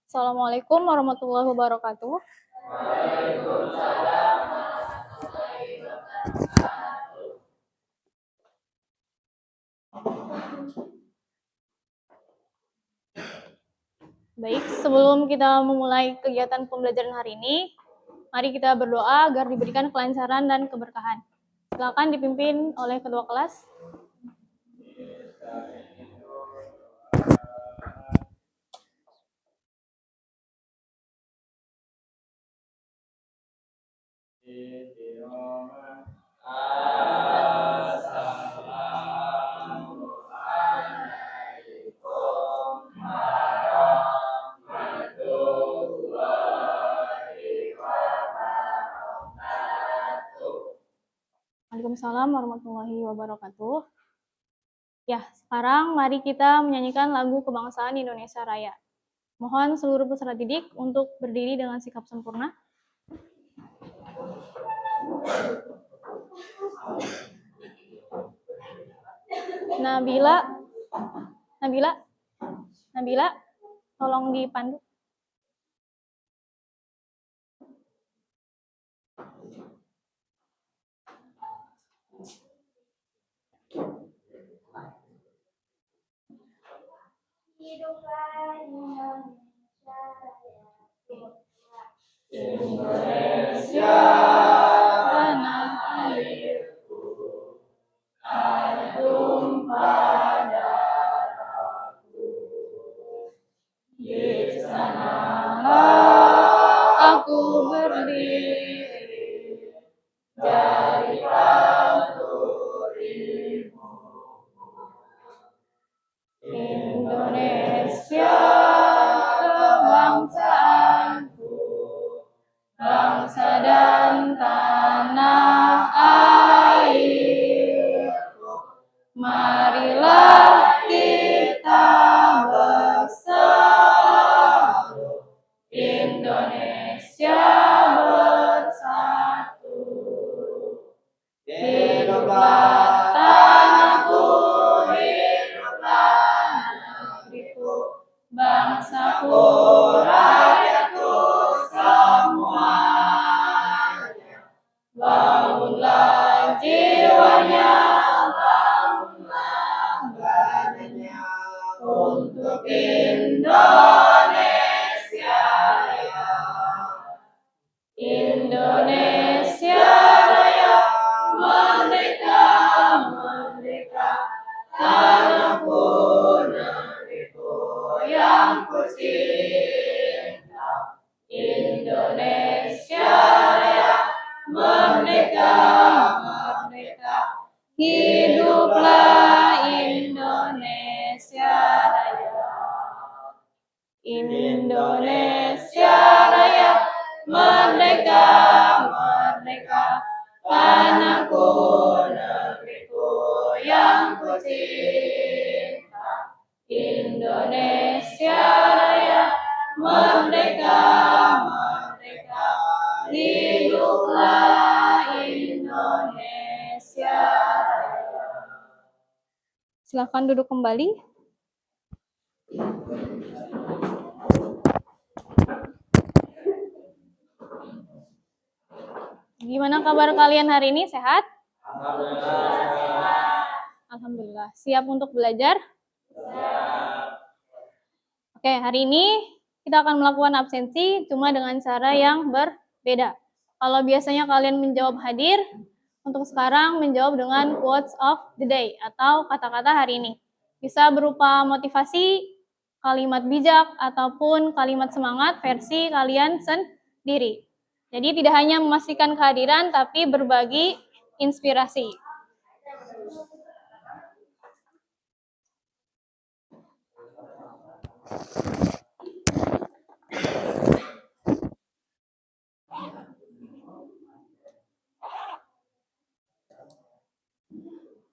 Assalamualaikum warahmatullahi wabarakatuh. Baik, sebelum kita memulai kegiatan pembelajaran hari ini, mari kita berdoa agar diberikan kelancaran dan keberkahan. Silakan dipimpin oleh ketua kelas. Waalaikumsalam warahmatullahi wabarakatuh. Ya, sekarang mari kita menyanyikan lagu Kebangsaan Indonesia Raya. Mohon seluruh peserta didik untuk berdiri dengan sikap sempurna. Nabila, tolong dipandu. Hiduplah Indonesia, tanah airku, air tumpah darahku. Di sanalah aku berdiri, jadi pantun ibuku. Indonesia, kebangsaanku, bangsa dan tanah airku. Marilah kita bersatu, Indonesia bersatu. Hiduplah tanahku, hiduplah negeriku, bangsaku, rakyatku semuanya. Bangunlah jiwanya, bangunlah badannya untuk Indonesia Raya. Indonesia Raya, merdeka, merdeka, tanahku, negeriku yang kucinta. Indonesia Raya, merdeka, merdeka, hiduplah Indonesia Raya. Indonesia Raya, merdeka, merdeka, tanahku, negeriku yang kucinta. Indonesia Raya, merdeka, merdeka, hiduplah Indonesia Raya. Silakan duduk kembali. Gimana kabar kalian hari ini? Sehat? Alhamdulillah, sehat. Alhamdulillah. Siap untuk belajar? Siap. Oke, hari ini kita akan melakukan absensi cuma dengan cara yang berbeda. Kalau biasanya kalian menjawab hadir, untuk sekarang menjawab dengan quotes of the day atau kata-kata hari ini. Bisa berupa motivasi, kalimat bijak, ataupun kalimat semangat versi kalian sendiri. Jadi tidak hanya memastikan kehadiran, tapi berbagi inspirasi.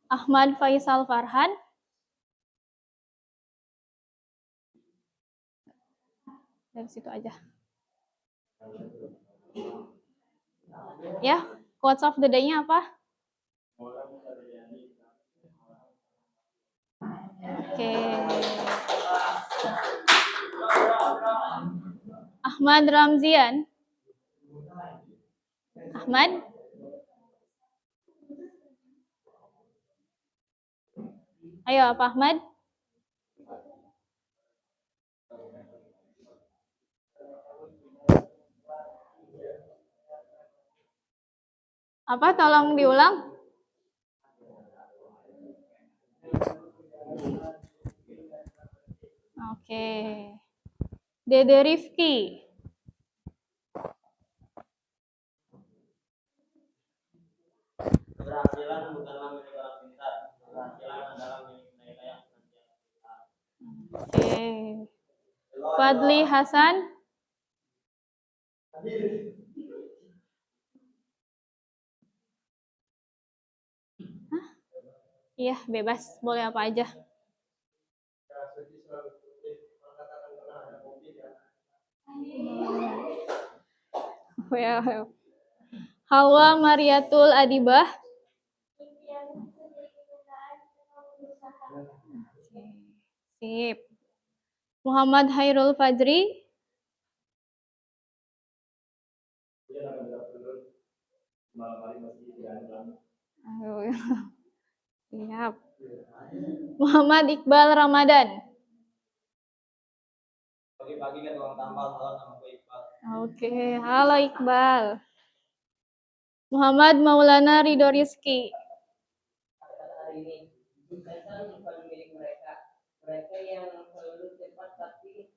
Ahmad Faisal Farhan. Dari situ aja. Ya, quotes of the day-nya apa? Oke. Ahmad Ramzian. Ahmad? Ayo, Pak Ahmad. Apa? Tolong diulang. Oke. Dede Rifki. Keberhasilan bukanlah milik orang pintar, keberhasilan adalah milik mereka yang senantiasa. Oke. Fadli Hasan. Hah? Iya, bebas. Boleh apa aja. Well. Hawa Mariatul Adibah. Sip. Muhammad Hairul Fajri. Siap. Muhammad Iqbal Ramadan. Pagi-pagi kan uang tambal, halo nama gue Iqbal. Oke, halo Iqbal. Muhammad Maulana Ridho Rizki. Hari ini kesuksesan bukan milik mereka yang selalu cepat, tapi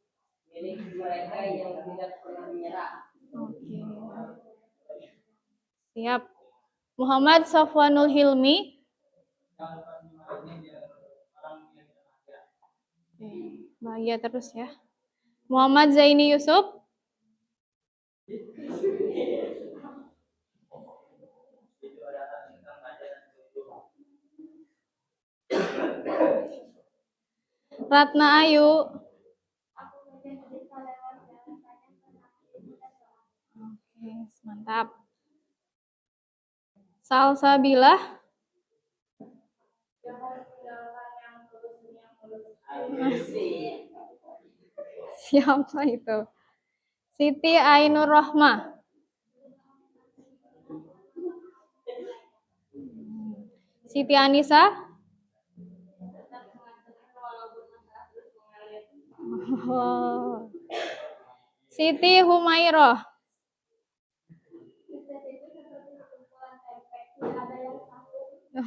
milik mereka yang tidak pernah menyerah. Oke. Siap. Muhammad Safwanul Hilmi. Bahagia terus ya. Muhammad Zaini Yusuf. Ratna Ayu. Oke, mantap. Salsabilah. Siapa itu? Siti Ainur Rohmah. Siti Anissa. Oh. Siti Humairah.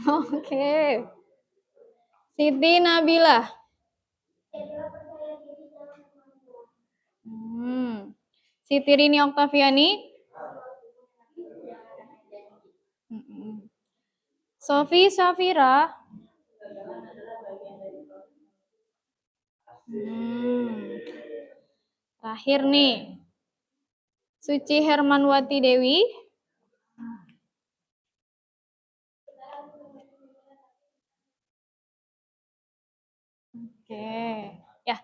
Oke. Siti Nabilah. Siti Rini Oktaviani. Sofi Safira. Terakhir nih. Suci Hermanwati Dewi. Oke. Ya.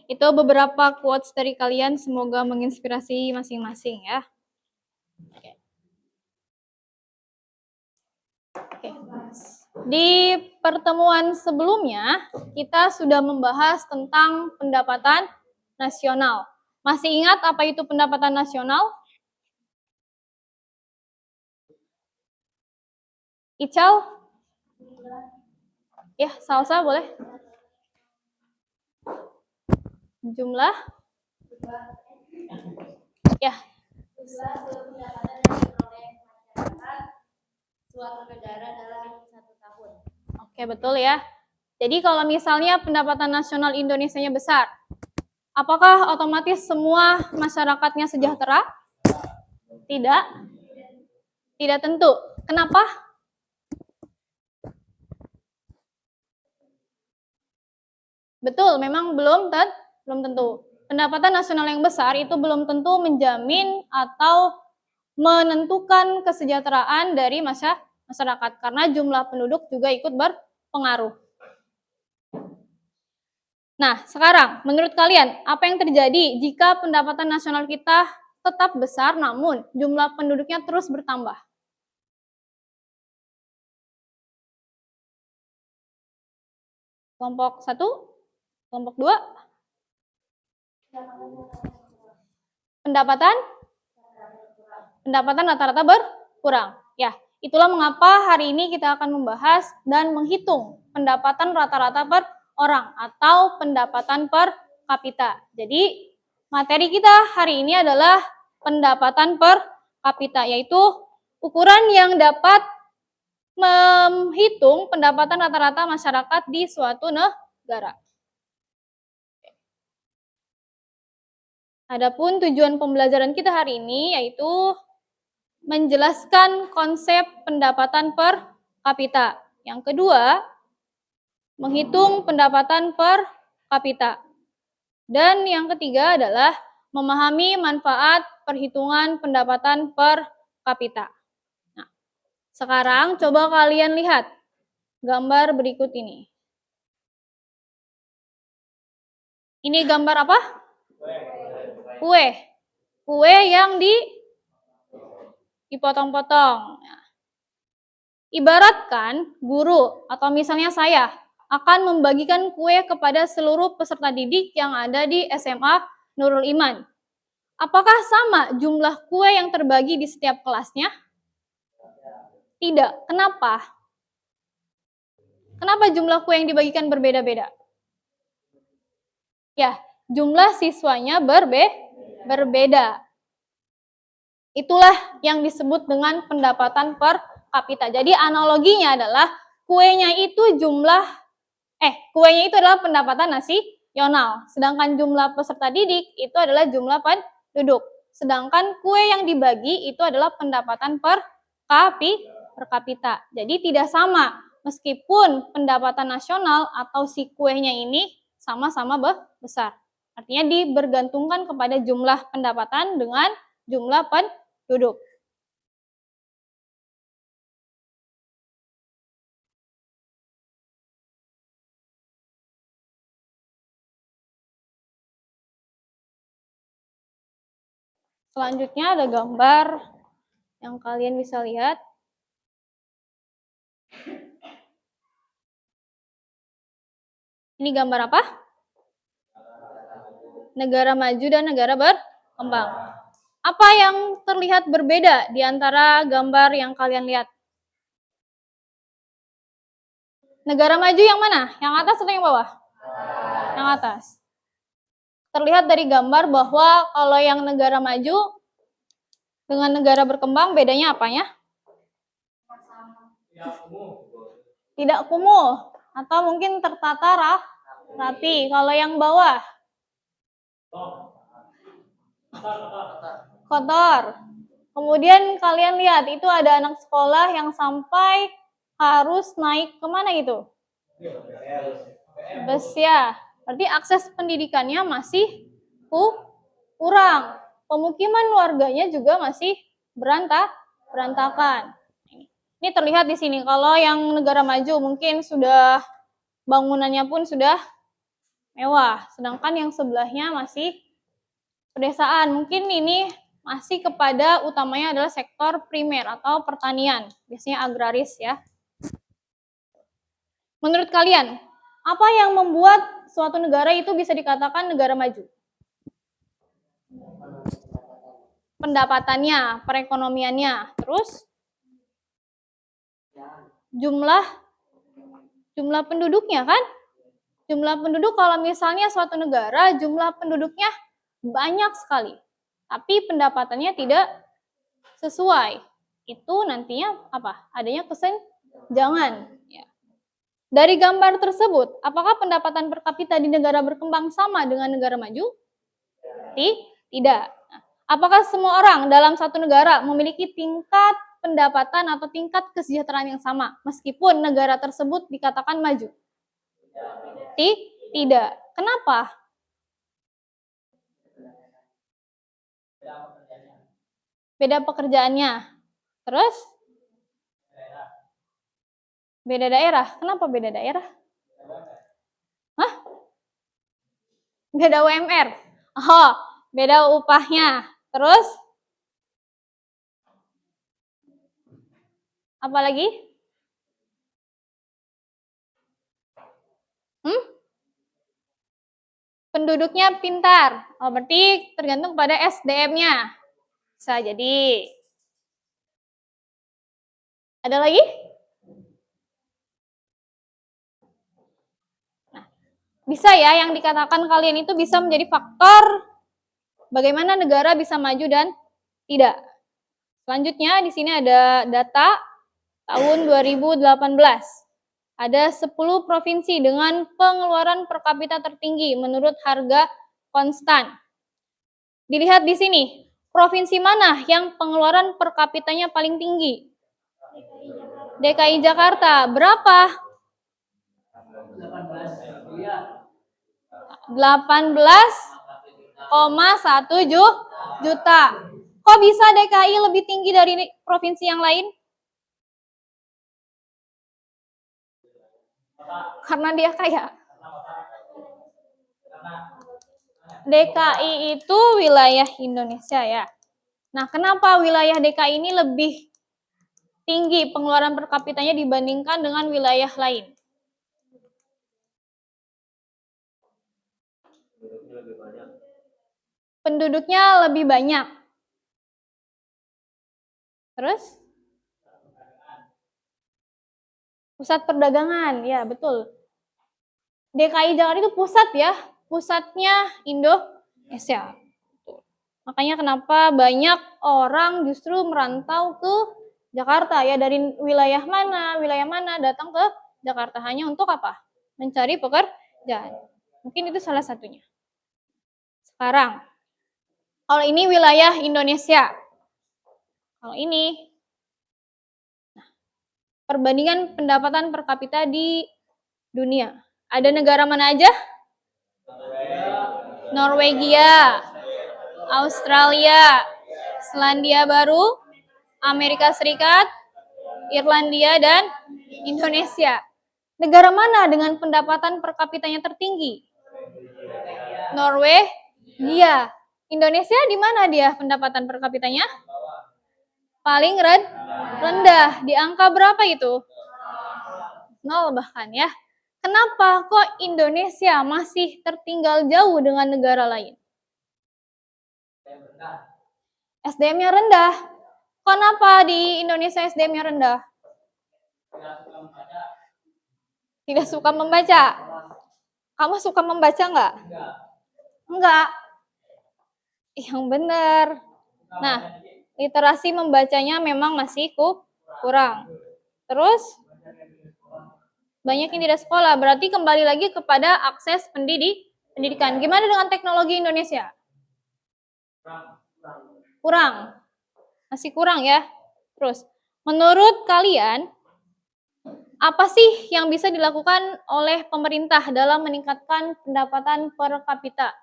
Itu beberapa quotes dari kalian, semoga menginspirasi masing-masing ya. Oke. Di pertemuan sebelumnya, kita sudah membahas tentang pendapatan nasional. Masih ingat apa itu pendapatan nasional? Ical? Ya, Salsa boleh. Jumlah? Ya. Suatu negara dalam 1 tahun. Oke, betul ya. Jadi kalau misalnya pendapatan nasional Indonesianya besar, apakah otomatis semua masyarakatnya sejahtera? Tidak. Tidak tentu. Kenapa? Betul, memang belum tentu. Pendapatan nasional yang besar itu belum tentu menjamin atau menentukan kesejahteraan dari masyarakat karena jumlah penduduk juga ikut berpengaruh. Nah, sekarang menurut kalian apa yang terjadi jika pendapatan nasional kita tetap besar namun jumlah penduduknya terus bertambah? Kelompok 1, kelompok 2. pendapatan rata-rata berkurang. Ya, itulah mengapa hari ini kita akan membahas dan menghitung pendapatan rata-rata per orang atau pendapatan per kapita. Jadi, materi kita hari ini adalah pendapatan per kapita, yaitu ukuran yang dapat menghitung pendapatan rata-rata masyarakat di suatu negara. Adapun tujuan pembelajaran kita hari ini yaitu menjelaskan konsep pendapatan per kapita. Yang kedua, menghitung pendapatan per kapita. Dan yang ketiga adalah memahami manfaat perhitungan pendapatan per kapita. Nah, sekarang coba kalian lihat gambar berikut ini. Ini gambar apa? Kue. Kue yang dipotong-potong. Nah, ibaratkan guru atau misalnya saya akan membagikan kue kepada seluruh peserta didik yang ada di SMA Nurul Iman. Apakah sama jumlah kue yang terbagi di setiap kelasnya? Tidak. Kenapa? Kenapa jumlah kue yang dibagikan berbeda-beda? Ya, jumlah siswanya berbeda. Itulah yang disebut dengan pendapatan per kapita. Jadi analoginya adalah kuenya itu adalah pendapatan nasional. Sedangkan jumlah peserta didik itu adalah jumlah penduduk. Sedangkan kue yang dibagi itu adalah pendapatan per kapita. Jadi tidak sama. Meskipun pendapatan nasional atau si kuenya ini sama-sama besar. Artinya dibergantungkan kepada jumlah pendapatan dengan jumlah penduduk. Selanjutnya ada gambar yang kalian bisa lihat. Ini gambar apa? Negara maju dan negara berkembang. Apa yang terlihat berbeda di antara gambar yang kalian lihat? Negara maju yang mana? Yang atas atau yang bawah? Yang atas. Terlihat dari gambar bahwa kalau yang negara maju dengan negara berkembang bedanya apanya? Tidak kumuh atau mungkin tertata rapi. Kalau yang bawah kotor. Kemudian kalian lihat itu ada anak sekolah yang sampai harus naik kemana gitu? Bus ya. Berarti akses pendidikannya masih kurang. Pemukiman warganya juga masih berantakan. Ini terlihat di sini. Kalau yang negara maju mungkin sudah bangunannya pun sudah mewah. Sedangkan yang sebelahnya masih pedesaan. Mungkin ini masih kepada utamanya adalah sektor primer atau pertanian. Biasanya agraris ya. Menurut kalian, apa yang membuat suatu negara itu bisa dikatakan negara maju? Pendapatannya, perekonomiannya, terus jumlah penduduknya kan? Jumlah penduduk kalau misalnya suatu negara jumlah penduduknya banyak sekali, tapi pendapatannya tidak sesuai. Itu nantinya apa? Adanya kesenjangan. Ya. Dari gambar tersebut, apakah pendapatan per kapita di negara berkembang sama dengan negara maju? Tidak. Apakah semua orang dalam satu negara memiliki tingkat pendapatan atau tingkat kesejahteraan yang sama, meskipun negara tersebut dikatakan maju? Tidak. Kenapa? Beda pekerjaannya. Terus? Beda daerah. Kenapa beda daerah? Hah? Beda UMR. Oh, beda upahnya. Terus? Apa lagi? Penduduknya pintar. Oh, berarti tergantung pada SDM-nya. Bisa jadi. Ada lagi? Nah, bisa ya yang dikatakan kalian itu bisa menjadi faktor bagaimana negara bisa maju dan tidak. Selanjutnya di sini ada data tahun 2018. Ada 10 provinsi dengan pengeluaran per kapita tertinggi menurut harga konstan. Dilihat di sini, provinsi mana yang pengeluaran per kapitanya paling tinggi? DKI Jakarta. Berapa? 18,1 juta. Kok bisa DKI lebih tinggi dari provinsi yang lain? Karena dia kaya. DKI itu wilayah Indonesia ya. Nah, kenapa wilayah DKI ini lebih tinggi pengeluaran per kapitanya dibandingkan dengan wilayah lain? Penduduknya lebih banyak. Terus? Pusat perdagangan, ya betul. DKI Jakarta itu pusat ya, pusatnya Indonesia. Makanya kenapa banyak orang justru merantau ke Jakarta ya, dari wilayah mana datang ke Jakarta hanya untuk apa? Mencari pekerjaan. Mungkin itu salah satunya. Sekarang, kalau ini wilayah Indonesia. Kalau ini, nah, perbandingan pendapatan per kapita di dunia. Ada negara mana aja? Norwegia, Australia, Selandia Baru, Amerika Serikat, Irlandia, dan Indonesia. Negara mana dengan pendapatan per kapitanya tertinggi? Norwegia. Indonesia di mana dia pendapatan per kapitanya? Paling rendah. Di angka berapa itu? 0 bahkan ya. Kenapa kok Indonesia masih tertinggal jauh dengan negara lain? SDM-nya rendah. Kenapa di Indonesia SDM-nya rendah? Tidak suka membaca. Kamu suka membaca nggak? Enggak. Yang benar. Nah, literasi membacanya memang masih kurang. Terus, banyak yang tidak sekolah. Berarti kembali lagi kepada akses pendidikan. Gimana dengan teknologi Indonesia? Kurang. Masih kurang ya. Terus, menurut kalian, apa sih yang bisa dilakukan oleh pemerintah dalam meningkatkan pendapatan per kapita?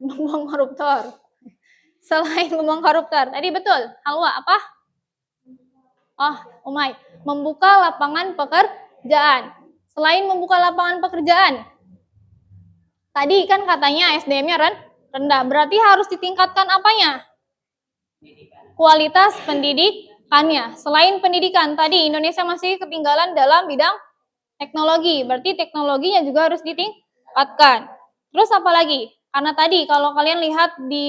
Membuang koruptor. Selain membuang koruptor, tadi betul. Halwa apa? Oh, Umay. Membuka lapangan pekerjaan. Selain membuka lapangan pekerjaan, tadi kan katanya SDM-nya rendah. Berarti harus ditingkatkan apanya? Kualitas pendidikannya. Selain pendidikan, tadi Indonesia masih ketinggalan dalam bidang teknologi. Berarti teknologinya juga harus ditingkatkan. Terus apa lagi? Karena tadi kalau kalian lihat di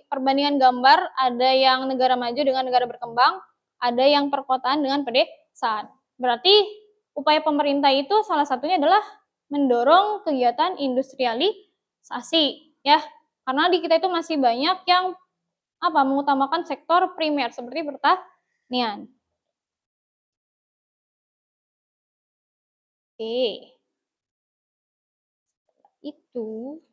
perbandingan gambar, ada yang negara maju dengan negara berkembang, ada yang perkotaan dengan pedesaan. Berarti upaya pemerintah itu salah satunya adalah mendorong kegiatan industrialisasi, ya. Karena di kita itu masih banyak yang mengutamakan sektor primer seperti pertanian. Oke. Itu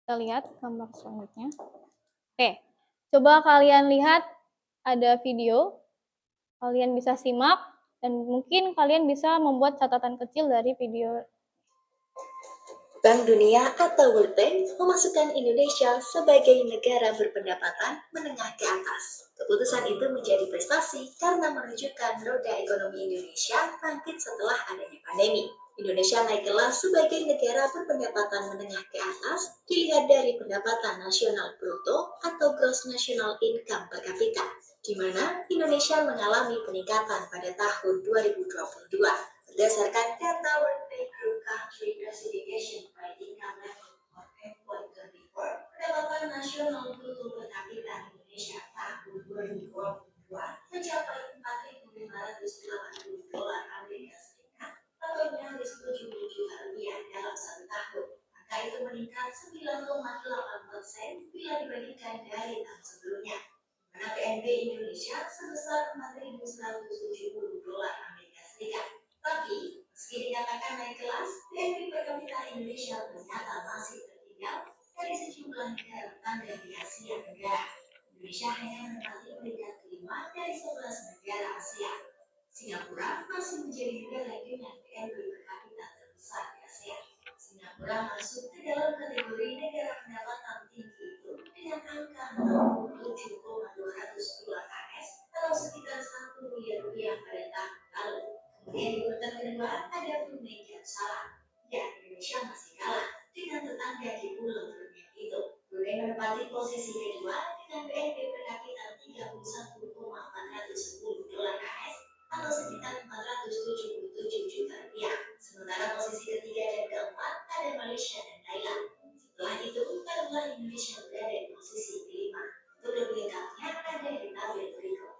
kita lihat gambar selanjutnya. Oke, coba kalian lihat ada video, kalian bisa simak, dan mungkin kalian bisa membuat catatan kecil dari video. Bank Dunia atau World Bank memasukkan Indonesia sebagai negara berpendapatan menengah ke atas. Keputusan itu menjadi prestasi karena menunjukkan roda ekonomi Indonesia bangkit setelah adanya pandemi. Indonesia naik kelas sebagai negara berpendapatan menengah ke atas dilihat dari pendapatan nasional bruto atau gross national income per kapita, di mana Indonesia mengalami peningkatan pada tahun 2022 berdasarkan data World Bank Group Country Classification by Income Level for FY24. Pendapatan nasional bruto per kapita Indonesia tahun 2022 mencapai $4.580 Amerika Serikat atau nyaris 70 juta rupiah dalam satu tahun. Angka itu meningkat 9,8% bila dibandingkan dari tahun sebelumnya, mana PNB Indonesia sebesar $4.170 Amerika Serikat. Tapi, meski dinyatakan naik kelas, PNB per kapita Indonesia ternyata masih tertinggal dari sejumlah negara tetangga di Asia Tenggara. Indonesia hanya menempati peringkat kelima dari 11 negara Asia. Singapura masih menjadi negara dengan PNB per kapita terbesar di Asia. Singapura masuk ke dalam kategori negara pendapatan tinggi itu dengan angka 67,200 AS atau sekitar 1 miliar rupiah pada tahun lalu. Kemudian di urutan kedua ada Brunei Darussalam. Ya, Indonesia masih kalah dengan tetangga di pulau Brunei itu. Brunei menempati posisi kedua dengan PNB per kapita 31,410 AS atau sekitar 477 juta rupiah. Sementara posisi ketiga dan keempat ada Malaysia dan Thailand. Setelah itu, barulah Indonesia berada di posisi kelima. Untuk lebih lengkapnya ada di tabel berikut.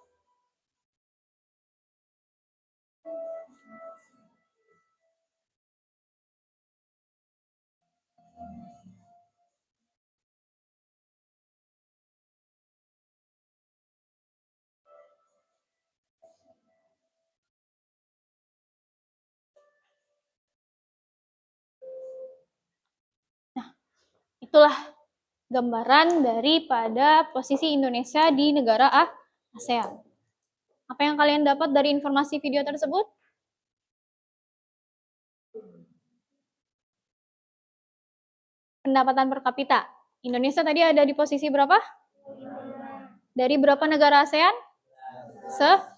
Itulah gambaran daripada posisi Indonesia di negara ASEAN. Apa yang kalian dapat dari informasi video tersebut? Pendapatan per kapita. Indonesia tadi ada di posisi berapa? Dari berapa negara ASEAN? 11.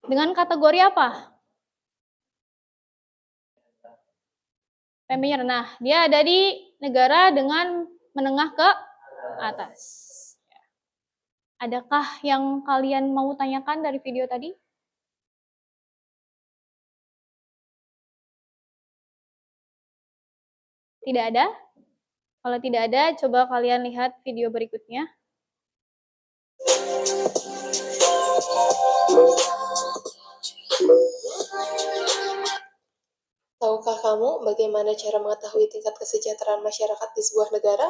Dengan kategori apa? PMB-nya rendah. Dia ada di negara dengan menengah ke atas. Adakah yang kalian mau tanyakan dari video tadi? Tidak ada? Kalau tidak ada, coba kalian lihat video berikutnya. Tahukah kamu bagaimana cara mengetahui tingkat kesejahteraan masyarakat di sebuah negara?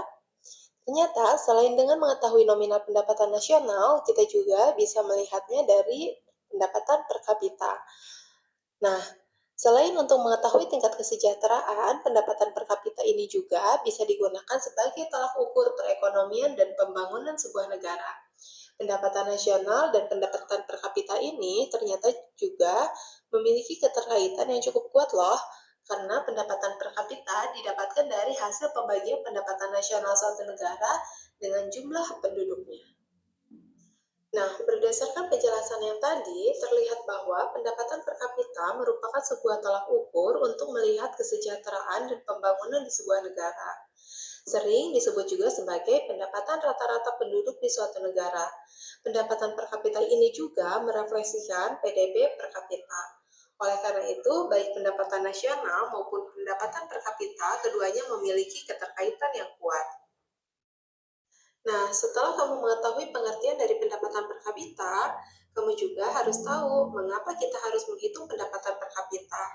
Ternyata, selain dengan mengetahui nominal pendapatan nasional, kita juga bisa melihatnya dari pendapatan per kapita. Nah, selain untuk mengetahui tingkat kesejahteraan, pendapatan per kapita ini juga bisa digunakan sebagai tolak ukur perekonomian dan pembangunan sebuah negara. Pendapatan nasional dan pendapatan per kapita ini ternyata juga memiliki keterkaitan yang cukup kuat loh, karena pendapatan per kapita didapatkan dari hasil pembagian pendapatan nasional suatu negara dengan jumlah penduduknya. Nah, berdasarkan penjelasan yang tadi, terlihat bahwa pendapatan per kapita merupakan sebuah tolak ukur untuk melihat kesejahteraan dan pembangunan di sebuah negara. Sering disebut juga sebagai pendapatan rata-rata penduduk di suatu negara. Pendapatan per kapita ini juga merefleksikan PDB per kapita. Oleh karena itu, baik pendapatan nasional maupun pendapatan per kapita, keduanya memiliki keterkaitan yang kuat. Nah, setelah kamu mengetahui pengertian dari pendapatan per kapita, kamu juga harus tahu mengapa kita harus menghitung pendapatan per kapita.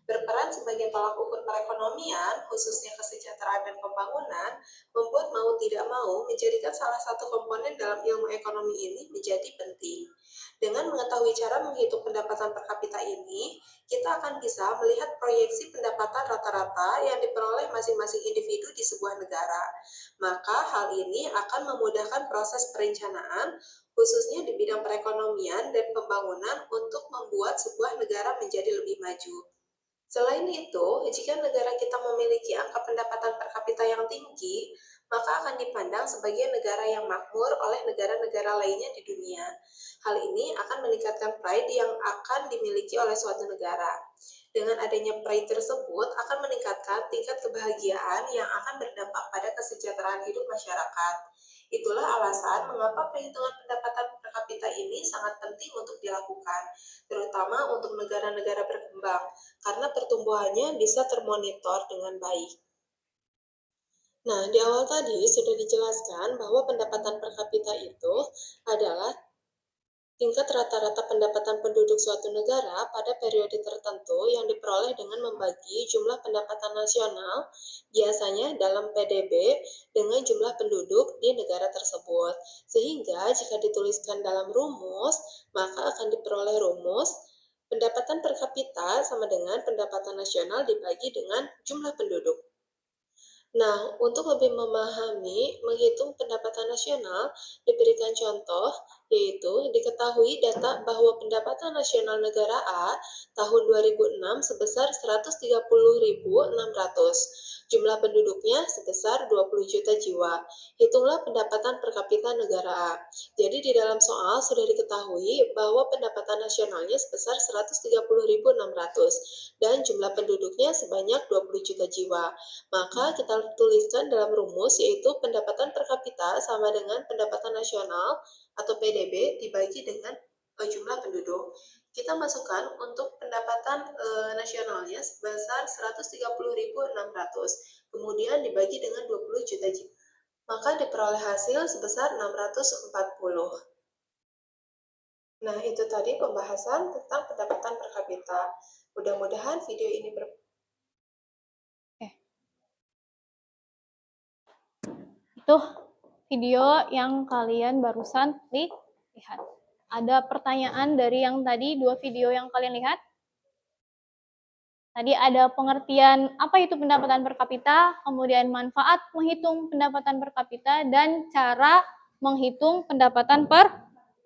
Berperan sebagai tolak ukur perekonomian, khususnya kesejahteraan dan pembangunan, membuat mau tidak mau menjadikan salah satu komponen dalam ilmu ekonomi ini menjadi penting. Dengan mengetahui cara menghitung pendapatan per kapita ini, kita akan bisa melihat proyeksi pendapatan rata-rata yang diperoleh masing-masing individu di sebuah negara. Maka hal ini akan memudahkan proses perencanaan, khususnya di bidang perekonomian dan pembangunan untuk membuat sebuah negara menjadi lebih maju. Selain itu, jika negara kita memiliki angka pendapatan per kapita yang tinggi, maka akan dipandang sebagai negara yang makmur oleh negara-negara lainnya di dunia. Hal ini akan meningkatkan pride yang akan dimiliki oleh suatu negara. Dengan adanya pride tersebut akan meningkatkan tingkat kebahagiaan yang akan berdampak pada kesejahteraan hidup masyarakat. Itulah alasan mengapa perhitungan pendapatan per kapita ini sangat penting untuk dilakukan, terutama untuk negara-negara berkembang, karena pertumbuhannya bisa termonitor dengan baik. Nah, di awal tadi sudah dijelaskan bahwa pendapatan per kapita itu adalah tingkat rata-rata pendapatan penduduk suatu negara pada periode tertentu yang diperoleh dengan membagi jumlah pendapatan nasional, biasanya dalam PDB, dengan jumlah penduduk di negara tersebut. Sehingga jika dituliskan dalam rumus, maka akan diperoleh rumus pendapatan per kapita sama dengan pendapatan nasional dibagi dengan jumlah penduduk. Nah, untuk lebih memahami menghitung pendapatan nasional, diberikan contoh, yaitu diketahui data bahwa pendapatan nasional negara A tahun 2006 sebesar 130.600. Jumlah penduduknya sebesar 20 juta jiwa. Hitunglah pendapatan per kapita negara A. Jadi di dalam soal sudah diketahui bahwa pendapatan nasionalnya sebesar 130.600 dan jumlah penduduknya sebanyak 20 juta jiwa. Maka kita tuliskan dalam rumus yaitu pendapatan per kapita sama dengan pendapatan nasional atau PDB dibagi dengan jumlah penduduk. Kita masukkan untuk pendapatan nasionalnya sebesar 130.600, kemudian dibagi dengan 20 juta jiwa. Maka diperoleh hasil sebesar 640. Nah, itu tadi pembahasan tentang pendapatan per kapita. Mudah-mudahan video ini Itu video yang kalian barusan lihat. Ada pertanyaan dari yang tadi, 2 video yang kalian lihat? Tadi ada pengertian apa itu pendapatan per kapita, kemudian manfaat menghitung pendapatan per kapita, dan cara menghitung pendapatan per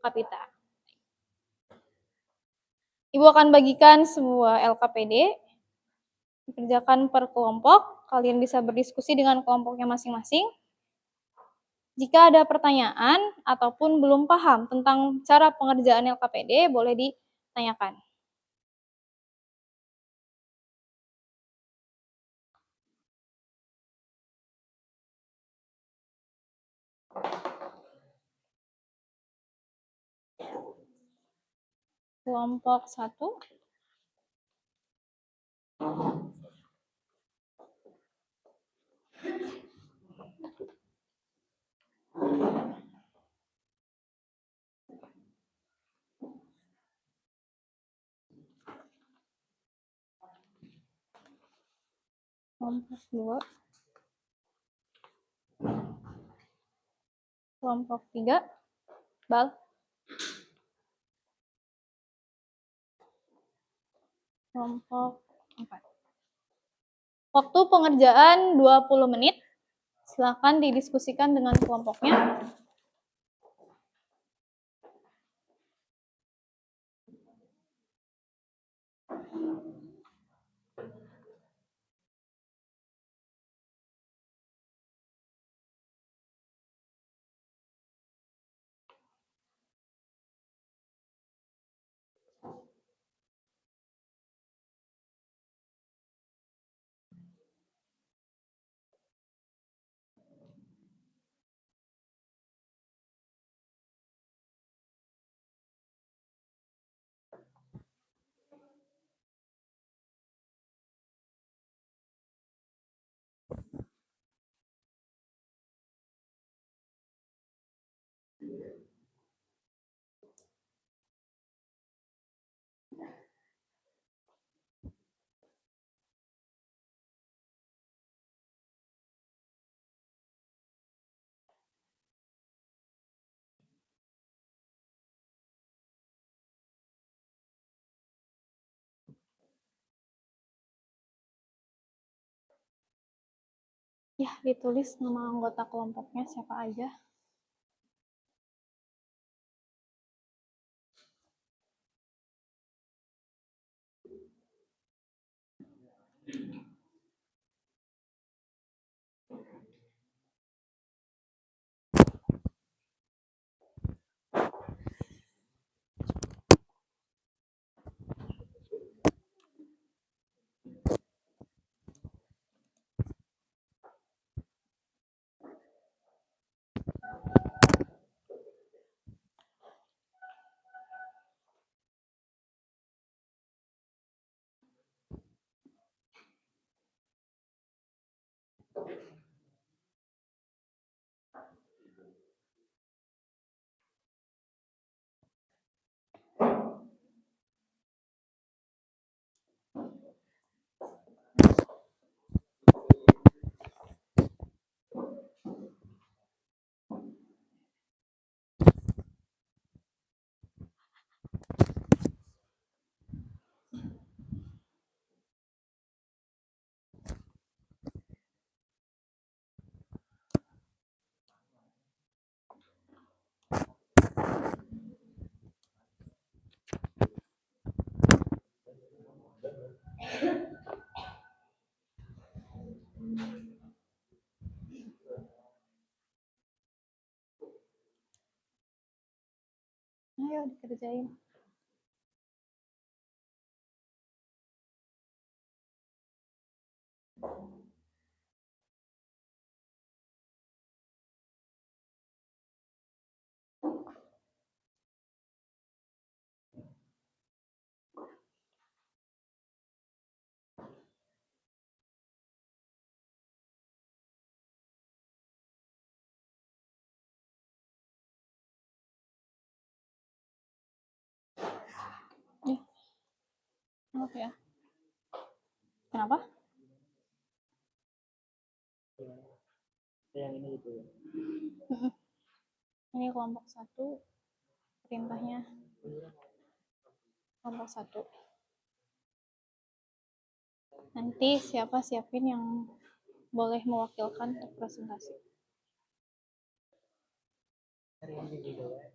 kapita. Ibu akan bagikan sebuah LKPD, dikerjakan per kelompok, kalian bisa berdiskusi dengan kelompoknya masing-masing. Jika ada pertanyaan ataupun belum paham tentang cara pengerjaan LKPD, boleh ditanyakan. Kelompok 1. Kelompok 2. Kelompok 3. Bal. Kelompok 4. Waktu pengerjaan 20 menit. Silakan didiskusikan dengan kelompoknya. Ya, ditulis nama anggota kelompoknya siapa aja. Ayo dikerjain. Oke ya. Kenapa? Yang ini gitu. Ini kelompok 1, perintahnya kelompok 1. Nanti siapin yang boleh mewakilkan untuk presentasi. Hari ini juga ya.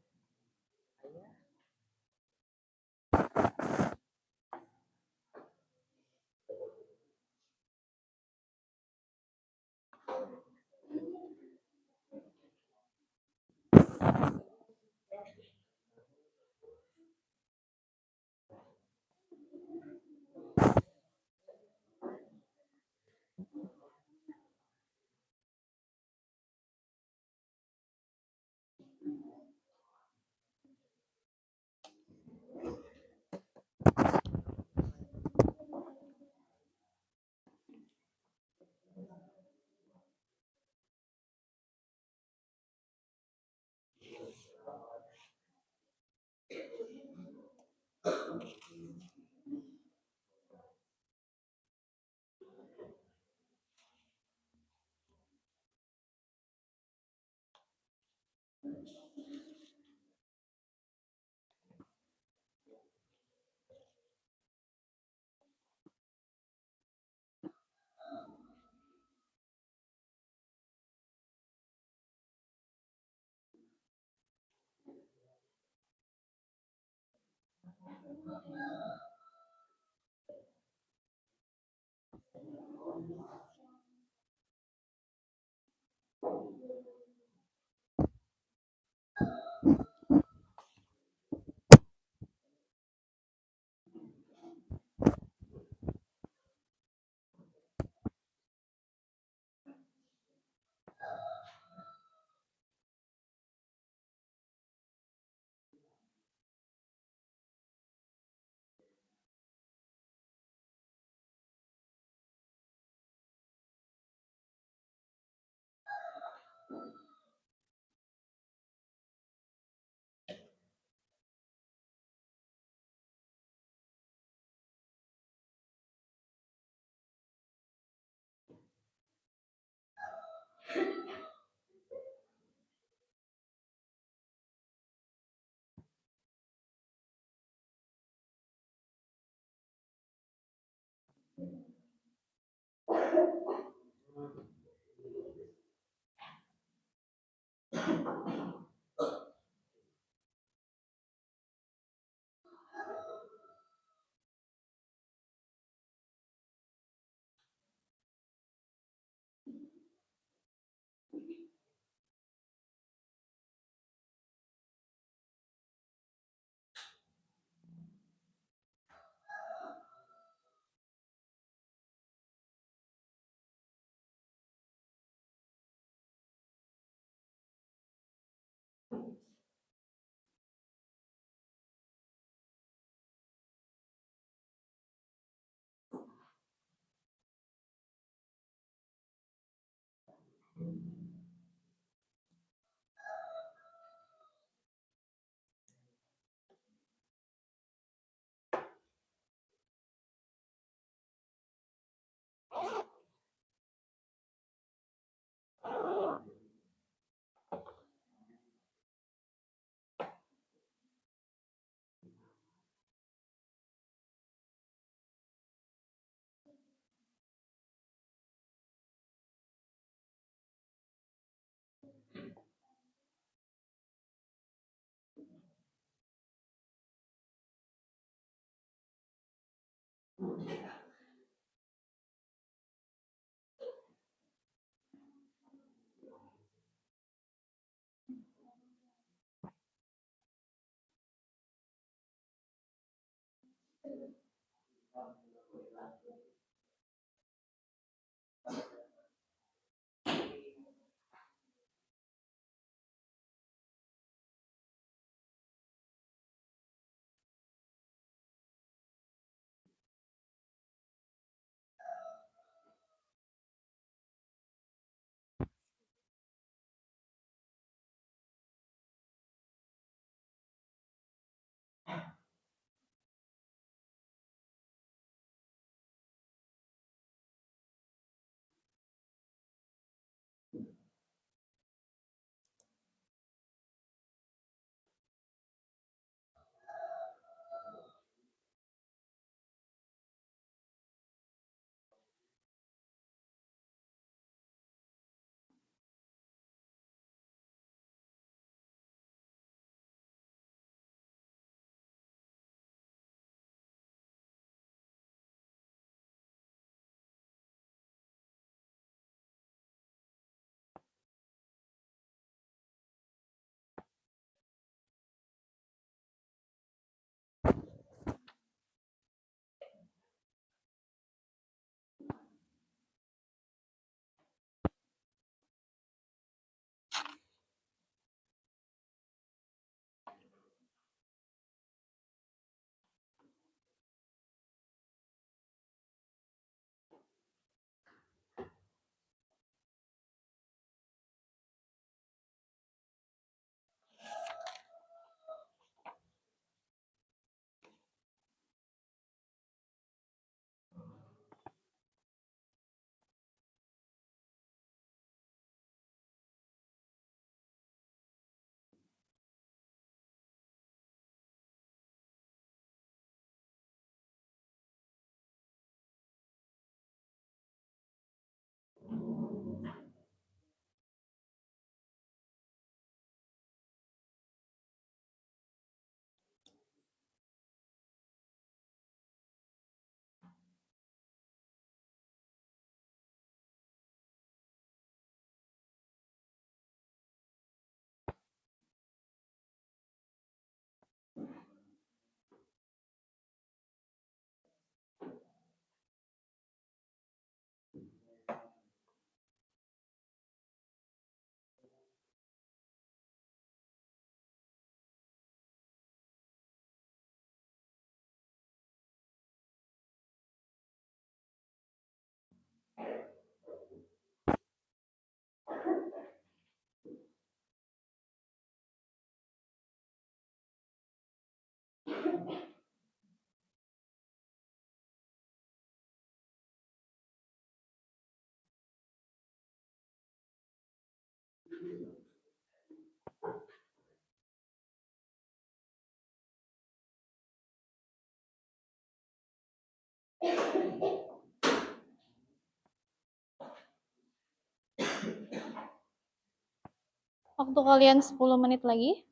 Waktu kalian 10 menit lagi.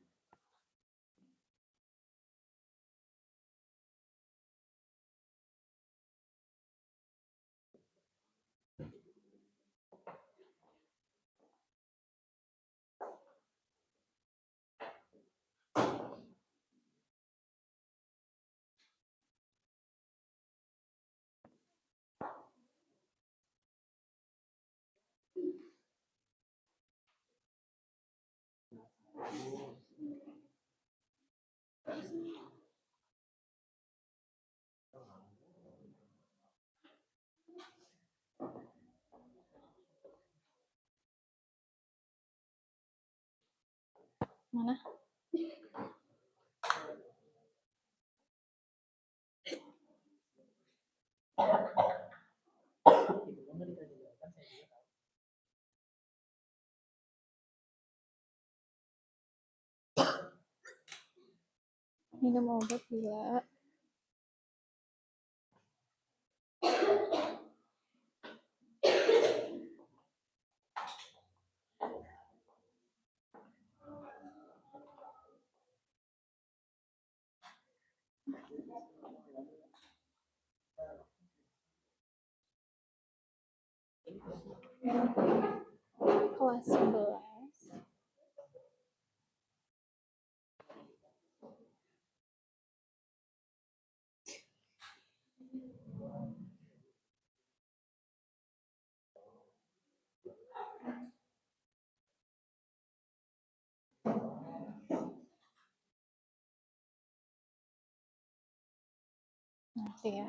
Mana? Minum obat gila. Kelas 11. Nanti ya.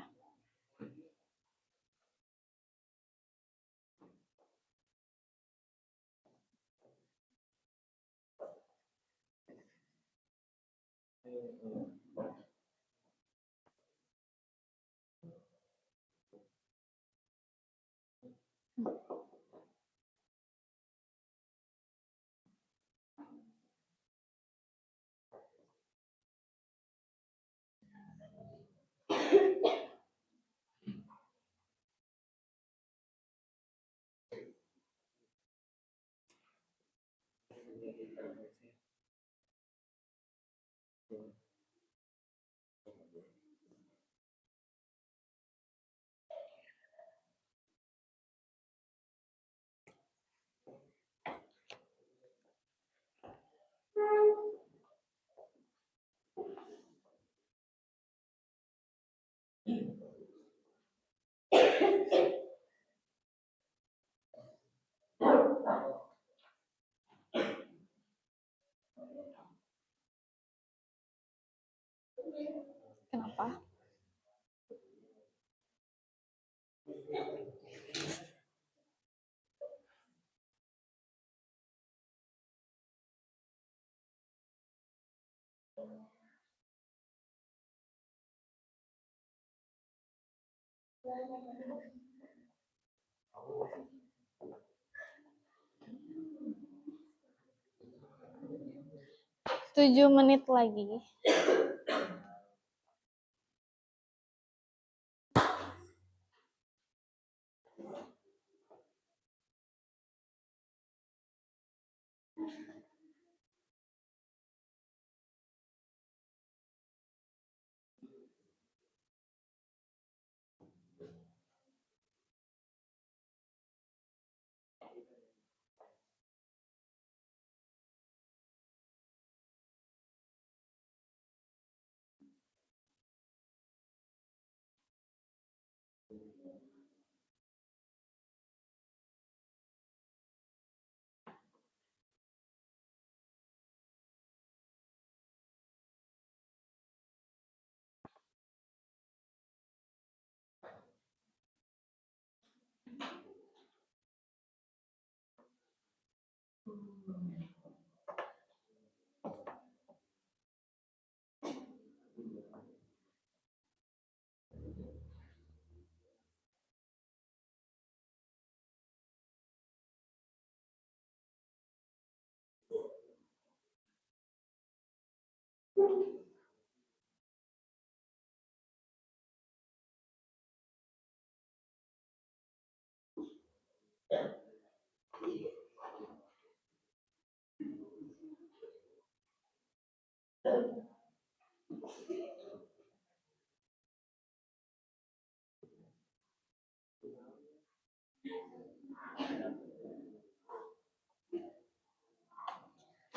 Kenapa? Tujuh menit lagi.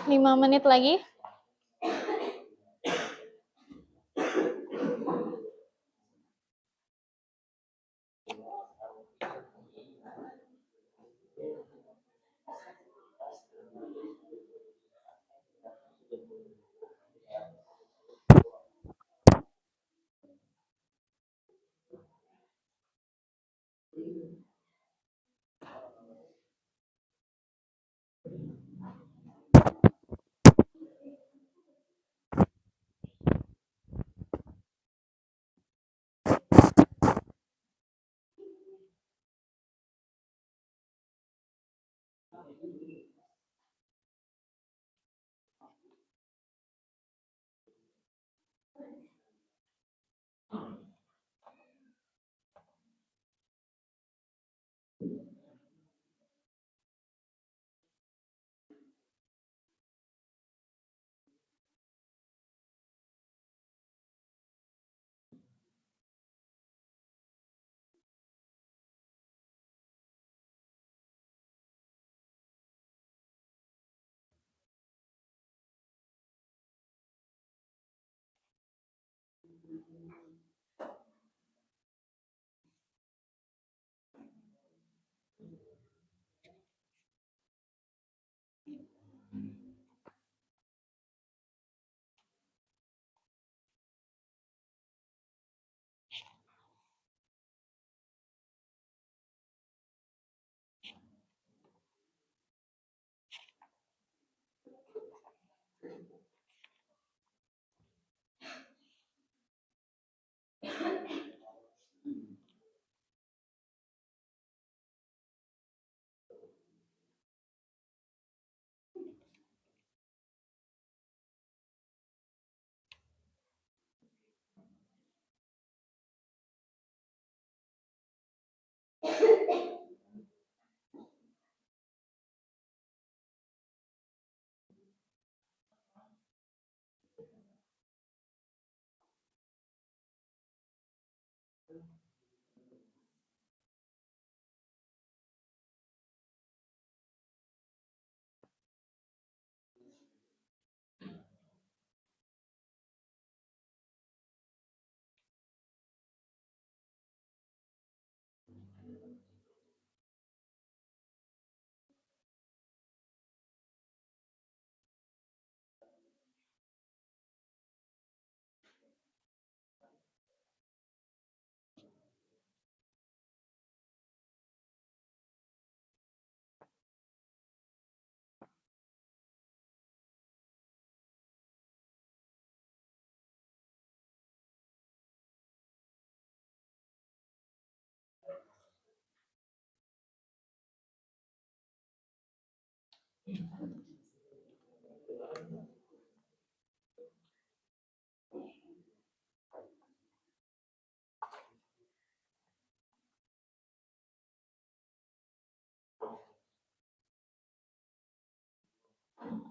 5 menit lagi.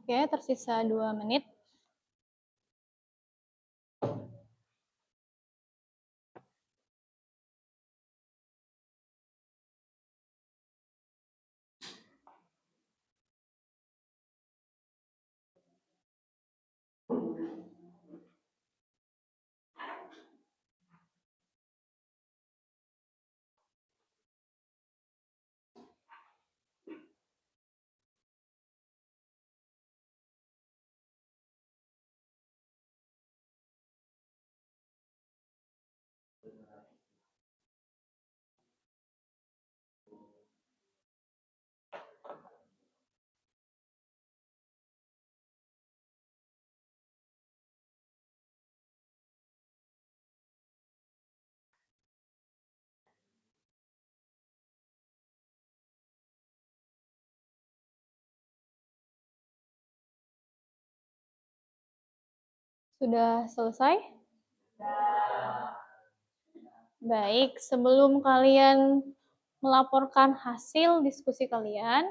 Oke, tersisa 2 menit. Sudah selesai? Baik, sebelum kalian melaporkan hasil diskusi kalian,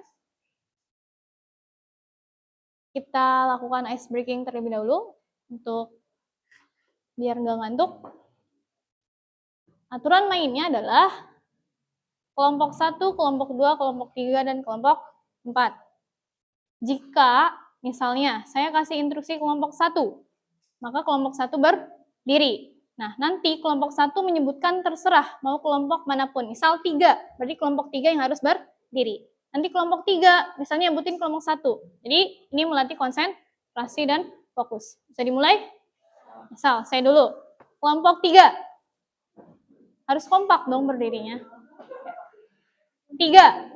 kita lakukan ice breaking terlebih dahulu. untuk biar nggak ngantuk. Aturan mainnya adalah kelompok 1, kelompok 2, kelompok 3, dan kelompok 4. Jika misalnya saya kasih instruksi kelompok 1, maka kelompok 1 berdiri. Nah, nanti kelompok 1 menyebutkan terserah mau kelompok manapun. Misal 3, berarti kelompok 3 yang harus berdiri. Nanti kelompok 3, misalnya nyebutin kelompok 1. Jadi, ini melatih konsentrasi dan fokus. Bisa dimulai? Misal, saya dulu. Kelompok 3. Harus kompak dong berdirinya. 3.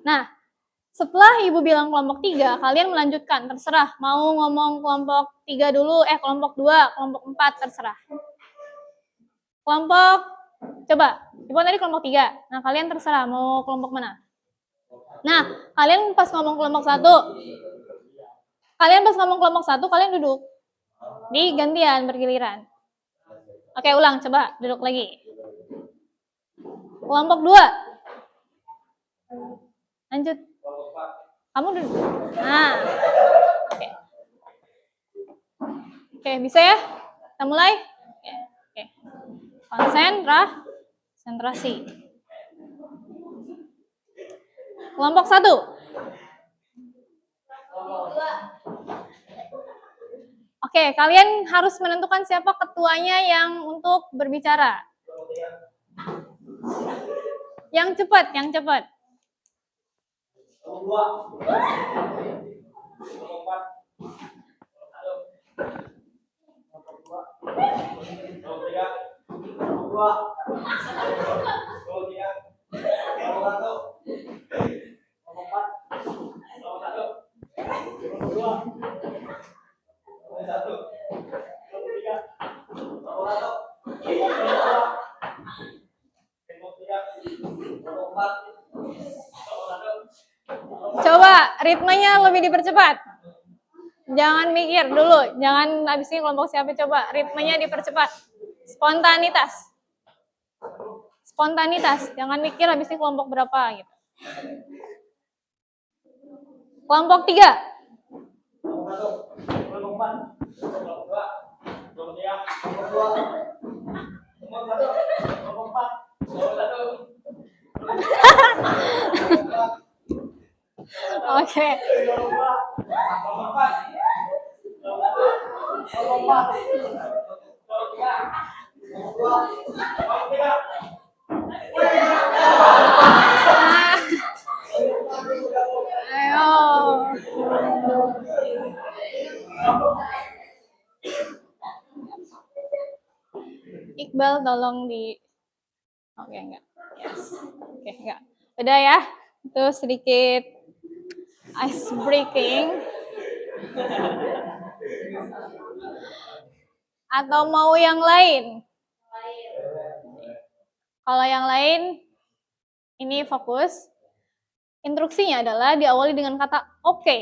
Nah, setelah Ibu bilang kelompok 3, kalian melanjutkan, terserah. Mau ngomong kelompok 3 dulu, kelompok 2, kelompok 4, terserah. Kelompok, coba tadi kelompok 3. Nah, kalian terserah mau kelompok mana. Nah, kalian pas ngomong kelompok 1, kalian duduk. Di gantian, bergiliran. Oke, ulang, coba duduk lagi. Kelompok 2. Lanjut. Kamu duduk. Nah. Oke, bisa ya? Kita mulai? Oke. Konsentrasi. Kelompok 1. Oke, kalian harus menentukan siapa ketuanya yang untuk berbicara. Yang cepat. Coba ritmenya lebih dipercepat. Jangan mikir dulu, jangan habis ini kelompok siapa, coba ritmenya dipercepat. Spontanitas, jangan mikir habis ini kelompok berapa gitu. Kelompok 3. Oke. Ayo. Iqbal tolong di Oke, enggak. Yes. Oke, enggak. Udah ya. Itu sedikit ice breaking. Atau mau yang lain? Kalau yang lain, ini fokus. Instruksinya adalah diawali dengan kata oke.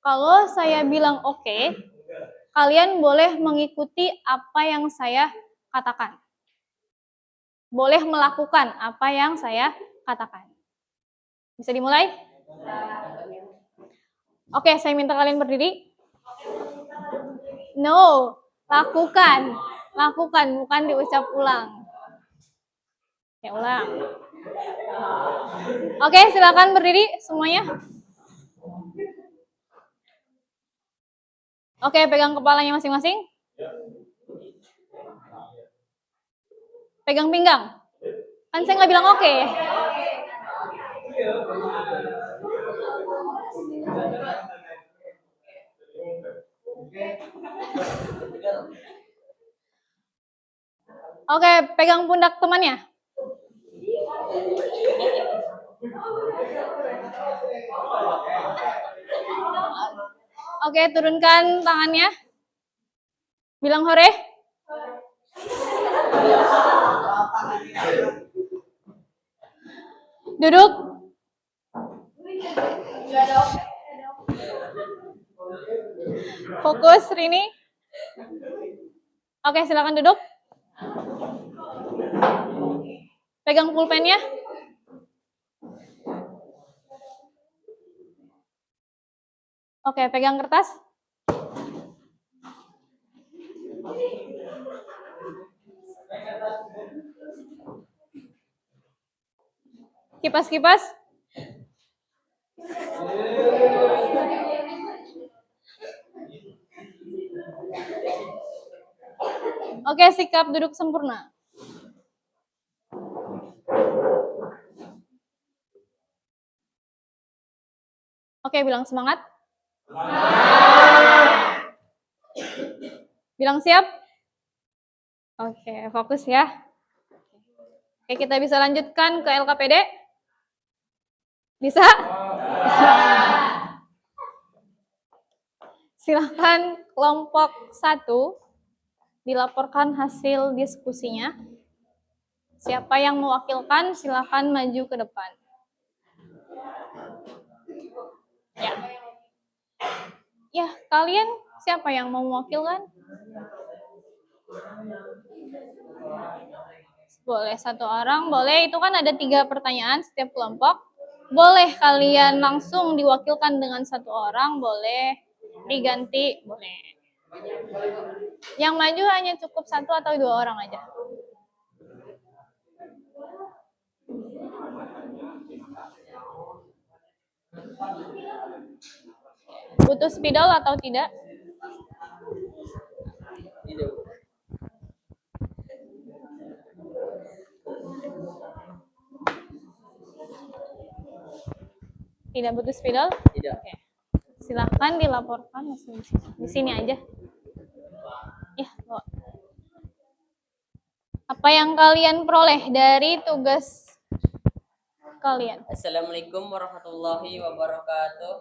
Kalau saya bilang oke, kalian boleh mengikuti apa yang saya katakan. Boleh melakukan apa yang saya katakan. Bisa dimulai? Oke, saya minta kalian berdiri. No, lakukan, bukan diucap ulang. Oke, ulang. Oke, silakan berdiri semuanya. Oke, pegang kepalanya masing-masing. Pegang pinggang. Kan saya nggak bilang oke. Oke, pegang pundak temannya. Oke, turunkan tangannya. Bilang hore. Duduk. Fokus, Rini. Oke, silakan duduk. Pegang pulpennya. Oke, pegang kertas. Kipas-kipas. Oke, sikap duduk sempurna. Oke, bilang semangat. Bilang siap. Oke, fokus ya. Oke, kita bisa lanjutkan ke LKPD? Bisa? Bisa. Silakan kelompok 1 dilaporkan hasil diskusinya. Siapa yang mewakilkan, silakan maju ke depan. Ya. Ya, kalian siapa yang mau mewakilkan? Boleh 1 orang, boleh. Itu kan ada 3 pertanyaan setiap kelompok. Boleh kalian langsung diwakilkan dengan 1 orang, boleh diganti, boleh. Yang maju hanya cukup 1 atau 2 orang aja. Butuh spidol atau tidak? Tidak butuh spidol? Tidak. Oke. Silakan dilaporkan di sini aja. Ya, bawa. Apa yang kalian peroleh dari tugas kalian? Assalamualaikum warahmatullahi wabarakatuh.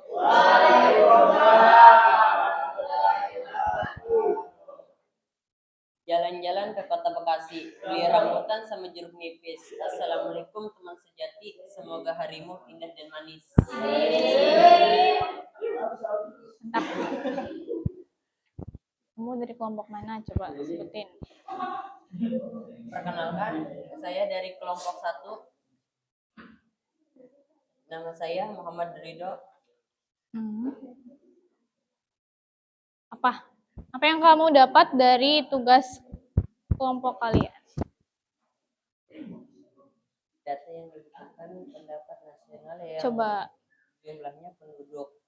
Jalan-jalan ke kota Bekasi, beli rambutan sama jeruk nipis. Assalamualaikum teman sejati, semoga harimu indah dan manis. Mantap. Kamu dari kelompok mana? Coba sebutin. Perkenalkan, saya dari kelompok 1. Nama saya Muhammad Ridho. Apa? Apa yang kamu dapat dari tugas kelompok kalian? Data yang dibutuhkan pendapat nasional yang Coba jumlahnya penduduk.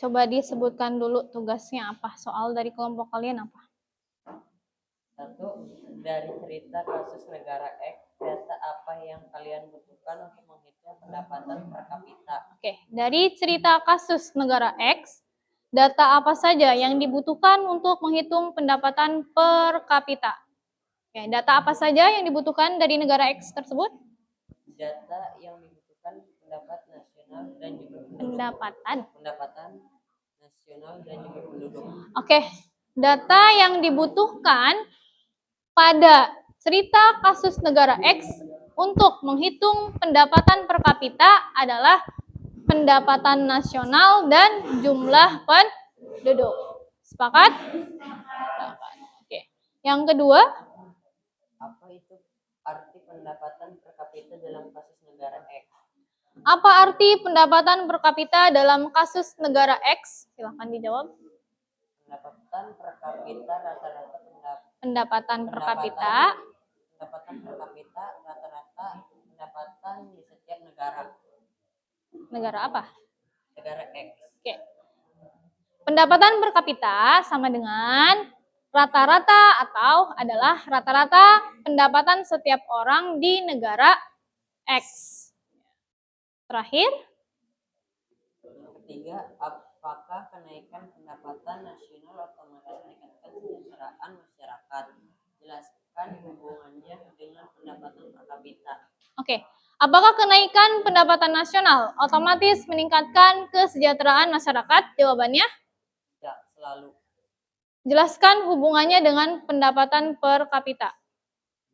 Coba disebutkan dulu tugasnya apa? Soal dari kelompok kalian apa? 1. Dari cerita kasus negara X, data apa yang kalian butuhkan untuk menghitung pendapatan per kapita? Oke, dari cerita kasus negara X, data apa saja yang dibutuhkan untuk menghitung pendapatan per kapita? Oke, data apa saja yang dibutuhkan dari negara X tersebut? Data yang dibutuhkan pendapat nasional dan juga penduduk. Pendapatan nasional dan juga penduduk. Oke, data yang dibutuhkan pada cerita kasus negara X untuk menghitung pendapatan per kapita adalah pendapatan nasional dan jumlah penduduk. Sepakat? Oke. Yang kedua, apa itu arti pendapatan per kapita dalam kasus negara X? Apa arti pendapatan per kapita dalam kasus negara X? Silahkan dijawab. Pendapatan per kapita rata-rata Pendapatan per kapita rata-rata pendapatan di setiap negara. Negara apa? Negara X. Oke. Pendapatan per kapita sama dengan rata-rata atau adalah rata-rata pendapatan setiap orang di negara X. Terakhir. Yang ketiga, apakah kenaikan pendapatan nasional otomatis meningkatkan kesejahteraan masyarakat? Jelaskan hubungannya dengan pendapatan per kapita. Oke. Apakah kenaikan pendapatan nasional otomatis meningkatkan kesejahteraan masyarakat? Jawabannya? Tidak selalu. Jelaskan hubungannya dengan pendapatan per kapita.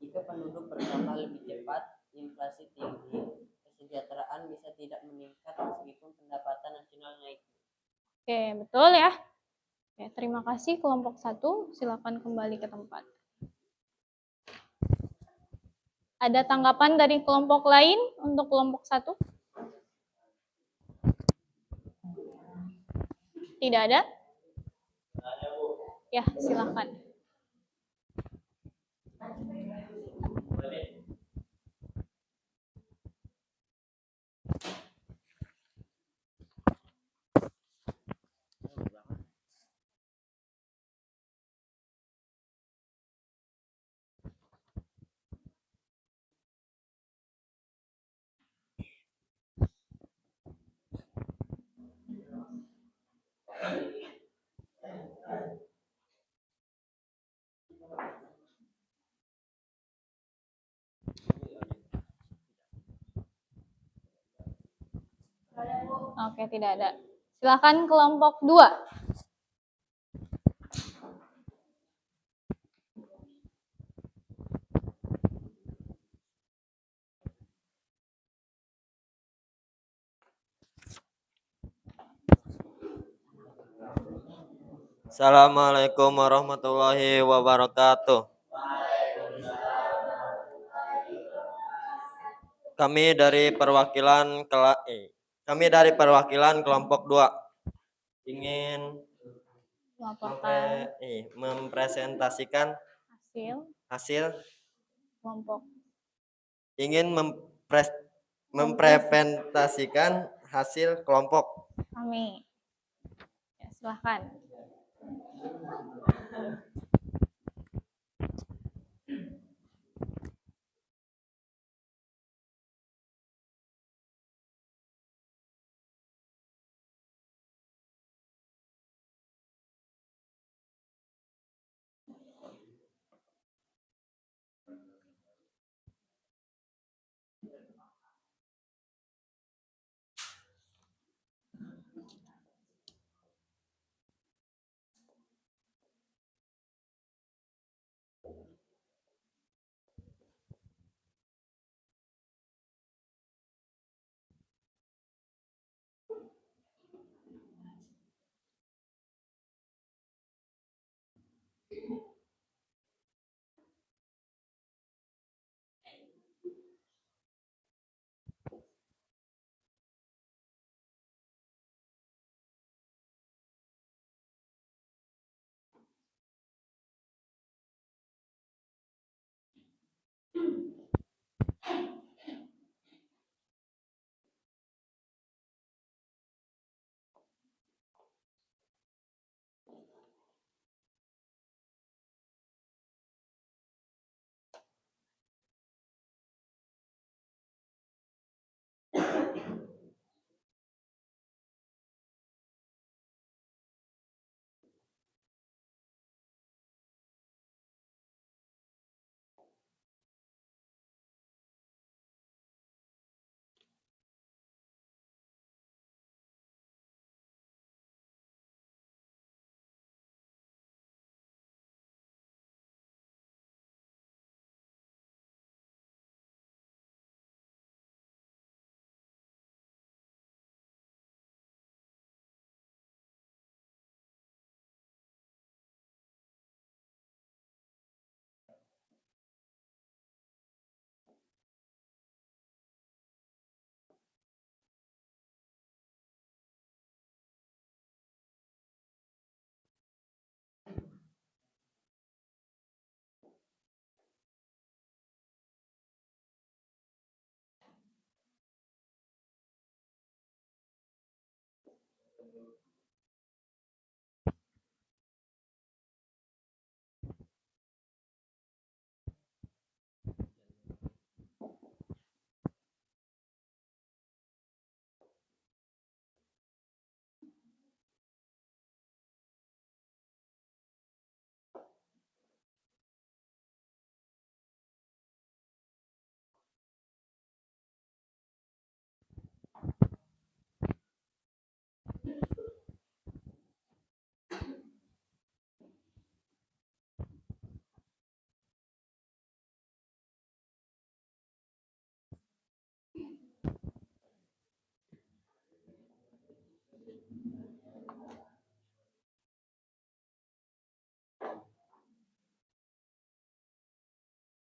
Jika penduduk bertambah lebih cepat, inflasi tinggi, kesejahteraan bisa tidak meningkat meskipun pendapatan nasional naik. Oke, betul ya. Oke, terima kasih kelompok 1. Silakan kembali ke tempat. Ada tanggapan dari kelompok lain untuk kelompok 1? Tidak ada? Ya, silahkan. Oke, tidak ada. Silahkan kelompok 2. Assalamualaikum warahmatullahi wabarakatuh. Kami dari perwakilan kelompok 2 ingin Melaporkan mempresentasikan hasil hasil kelompok. ingin mempresentasikan hasil kelompok. Kami. Ya, silahkan.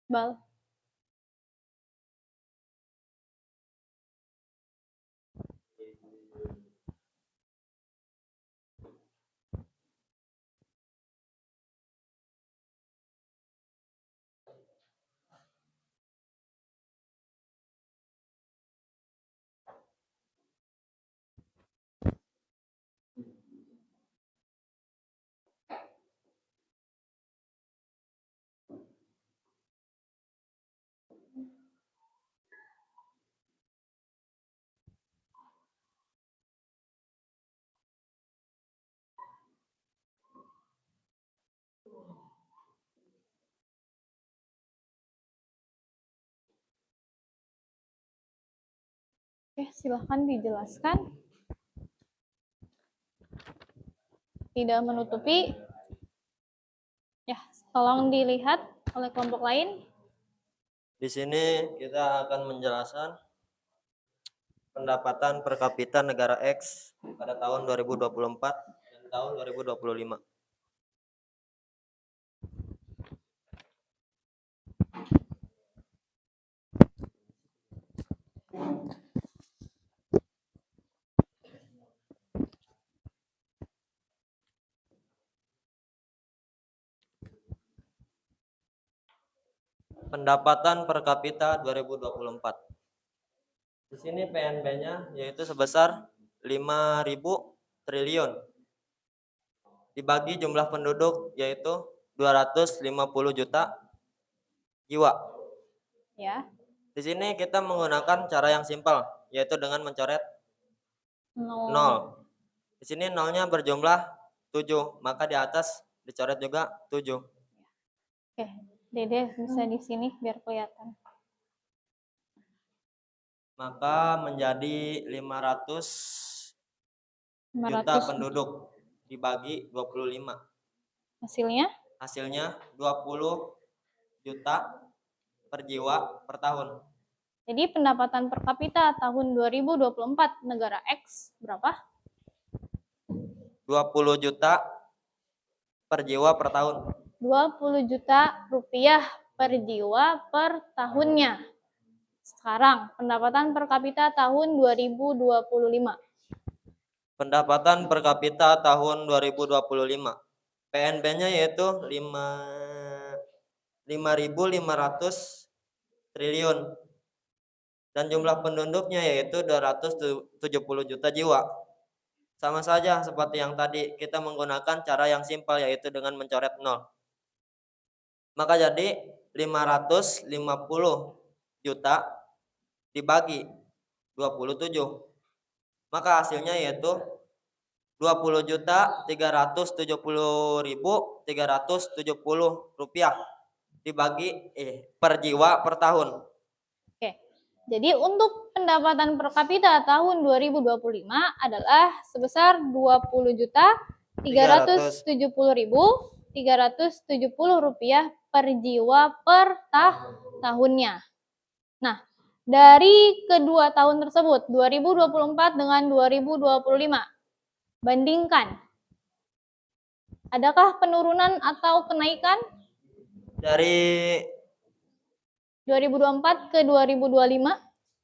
Bal. Oke, silahkan dijelaskan. Tidak menutupi. Ya, tolong dilihat oleh kelompok lain. Di sini kita akan menjelaskan pendapatan per kapita negara X pada tahun 2024 dan tahun 2025. Pendapatan per kapita 2024. Di sini PNB-nya yaitu sebesar 5.000 triliun. Dibagi jumlah penduduk yaitu 250 juta jiwa. Ya, Di sini kita menggunakan cara yang simpel, yaitu dengan mencoret 0. 0. Di sini nolnya berjumlah 7, maka di atas dicoret juga 7. Oke, Dede bisa di sini biar kelihatan. Maka menjadi 500 juta 500 penduduk dibagi 25. hasilnya. Hasilnya 20 juta per jiwa per tahun. Jadi pendapatan per kapita tahun 2024 negara X berapa? 20 juta per jiwa per tahun. 20 juta rupiah per jiwa per tahunnya. Sekarang pendapatan per kapita tahun 2025. Pendapatan per kapita tahun 2025. PNB-nya yaitu 5.500 triliun. Dan jumlah penduduknya yaitu 270 juta jiwa. Sama saja seperti yang tadi, kita menggunakan cara yang simpel yaitu dengan mencoret 0. Maka jadi 550 juta dibagi 27. Maka hasilnya yaitu 20.370.370 rupiah dibagi per jiwa per tahun. Oke. Jadi untuk pendapatan per kapita tahun 2025 adalah sebesar 20.370.370 rupiah per jiwa per tahunnya. Nah, dari kedua tahun tersebut, 2024 dengan 2025, bandingkan. Adakah penurunan atau kenaikan? Dari 2024 ke 2025?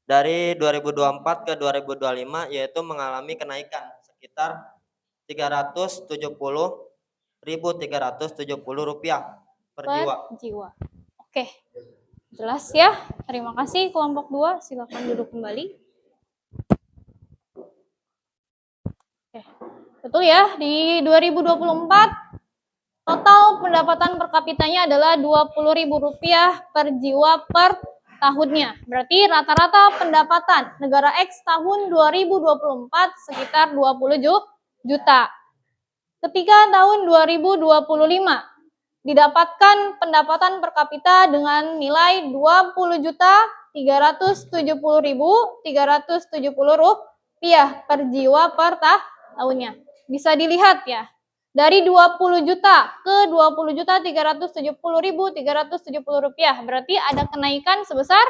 Dari 2024 ke 2025 yaitu mengalami kenaikan sekitar 370.370 rupiah per jiwa. Oke, jelas ya. Terima kasih kelompok 2. Silakan duduk kembali. Oke, betul ya. Di 2024 total pendapatan per kapitanya adalah Rp20.000 per jiwa per tahunnya. Berarti rata-rata pendapatan negara X tahun 2024 sekitar 20 juta. Ketika tahun 2025 didapatkan pendapatan per kapita dengan nilai 20.370.370 rupiah per jiwa per tahunnya. Bisa dilihat ya. Dari 20 juta ke 20.370.370 rupiah. Berarti ada kenaikan sebesar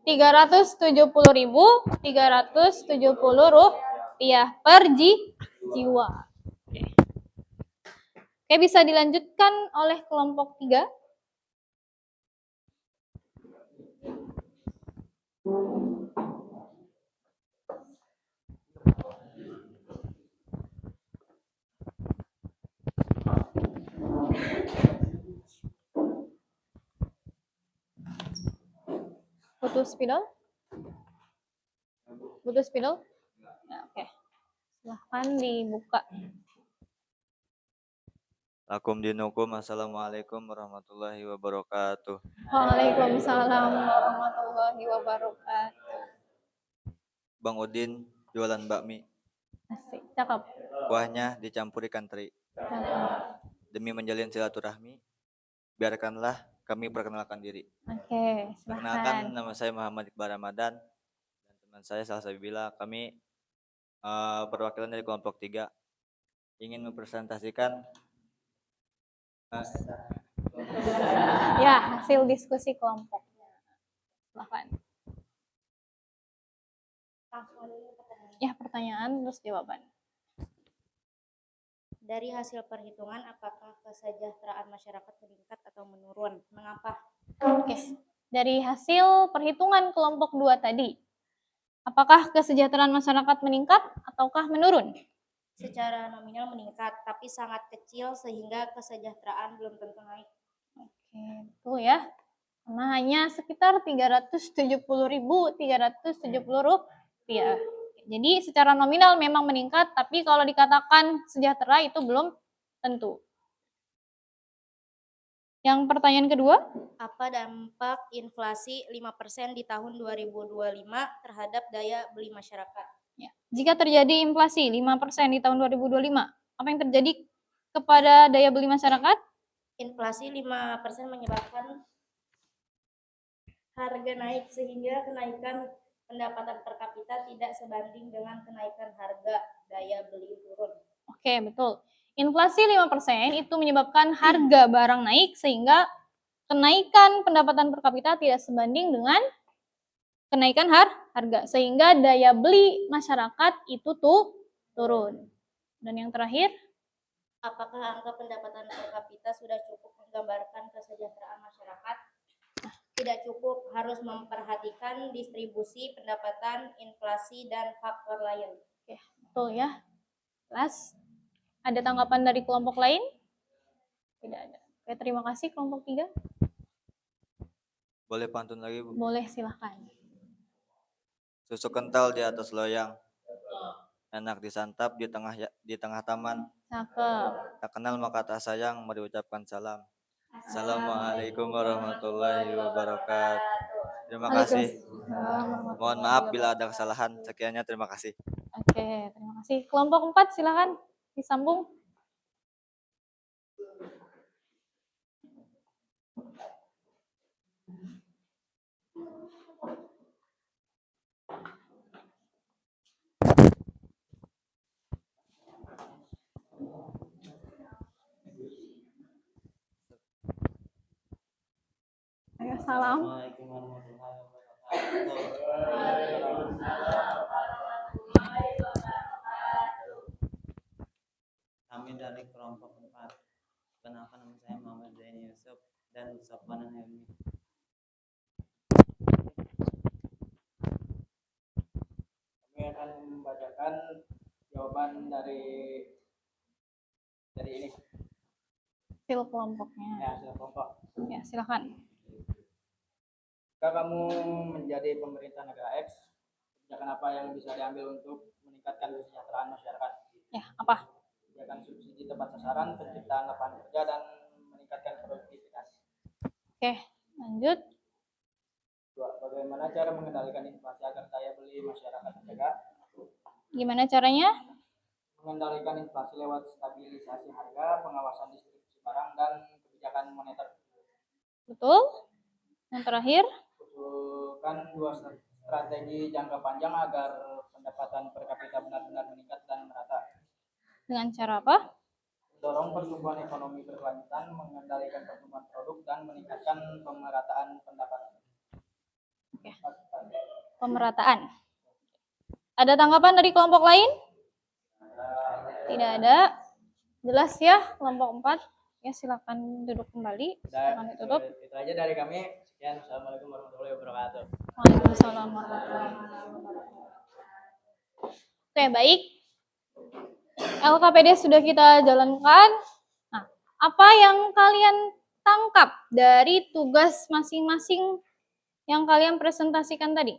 370.370 rupiah per jiwa. Oke, bisa dilanjutkan oleh kelompok 3. Butuh spidol? Butuh spidol? Ya, oke. Silahkan dibuka. Lakum dinukum. Assalamualaikum warahmatullahi wabarakatuh. Waalaikumsalam warahmatullahi wabarakatuh. Bang Udin jualan bakmi. Asik, cakep. Kuahnya dicampur ikan teri. Demi menjalin silaturahmi, biarkanlah kami perkenalkan diri. Oke, Perkenalkan, silahkan. nama saya Muhammad Iqbal Ramadan. Teman saya Salsabila, kami perwakilan dari kelompok 3 ingin mempresentasikan Ya, hasil diskusi kelompok. Silakan. Ya, pertanyaan terus jawaban. Dari hasil perhitungan, apakah kesejahteraan masyarakat meningkat atau menurun? Mengapa? Oke. Dari hasil perhitungan kelompok 2 tadi, apakah kesejahteraan masyarakat meningkat ataukah menurun? Secara nominal meningkat, tapi sangat kecil sehingga kesejahteraan belum tentu naik. Oke, betul ya. Karena hanya sekitar 370.370 rupiah. Jadi secara nominal memang meningkat, tapi kalau dikatakan sejahtera itu belum tentu. Yang pertanyaan kedua, Apa dampak inflasi 5% di tahun 2025 terhadap daya beli masyarakat? ya, jika terjadi inflasi 5% di tahun 2025, apa yang terjadi kepada daya beli masyarakat? Inflasi 5% menyebabkan harga naik sehingga kenaikan pendapatan per kapita tidak sebanding dengan kenaikan harga, daya beli turun. Oke, betul. Inflasi 5% itu menyebabkan harga barang naik sehingga kenaikan pendapatan per kapita tidak sebanding dengan kenaikan harga. Sehingga daya beli masyarakat itu turun. Dan yang terakhir, Apakah angka pendapatan per kapita sudah cukup menggambarkan kesejahteraan masyarakat? Tidak cukup, harus memperhatikan distribusi pendapatan, inflasi, dan faktor lain. oke, betul ya. Jelas. Ada tanggapan dari kelompok lain? Tidak ada. Oke, terima kasih kelompok 3. boleh pantun lagi, Bu? Boleh, silahkan. Susu kental di atas loyang, enak disantap di tengah taman. Cakep. Tak kenal maka tak sayang, mari ucapkan salam. Assalamualaikum warahmatullahi wabarakatuh. Terima kasih. Mohon maaf bila ada kesalahan. Sekiannya, terima kasih. Oke, terima kasih. Kelompok 4 silakan disambung. Ayo, salam. Assalamualaikum warahmatullahi wabarakatuh. Kami dari kelompok 4. Kenalkan, nama saya Muhammad Zaini Yusuf dan Sofwan Helmi. Kami akan membacakan jawaban dari ini Hasil kelompoknya. ya, hasil kelompok. Ya, silakan. Jika kamu menjadi pemerintah negara X, kebijakan apa yang bisa diambil untuk meningkatkan kesejahteraan masyarakat? Ya, apa? Kebijakan subsidi tepat sasaran, penciptaan lapangan kerja, dan meningkatkan produktivitas. Oke, lanjut. 2. Bagaimana cara mengendalikan inflasi agar daya beli masyarakat terjaga? Gimana caranya? Mengendalikan inflasi lewat stabilisasi harga, pengawasan distribusi barang, dan kebijakan moneter. Betul. Yang terakhir, Usulkan 2 strategi jangka panjang agar pendapatan per kapita benar-benar meningkat dan merata. dengan cara apa? Mendorong pertumbuhan ekonomi berkelanjutan, mengendalikan pertumbuhan produk, dan meningkatkan pemerataan pendapatan. Oke. Pemerataan. Ada tanggapan dari kelompok lain? Tidak ada. Jelas ya, kelompok 4. Ya, silakan duduk kembali. Silakan ditutup. Itu aja dari kami. Sekian. Assalamualaikum warahmatullahi wabarakatuh. Waalaikumsalam warahmatullahi wabarakatuh. Oke, baik. LKPD sudah kita jalankan. Nah, apa yang kalian tangkap dari tugas masing-masing yang kalian presentasikan tadi?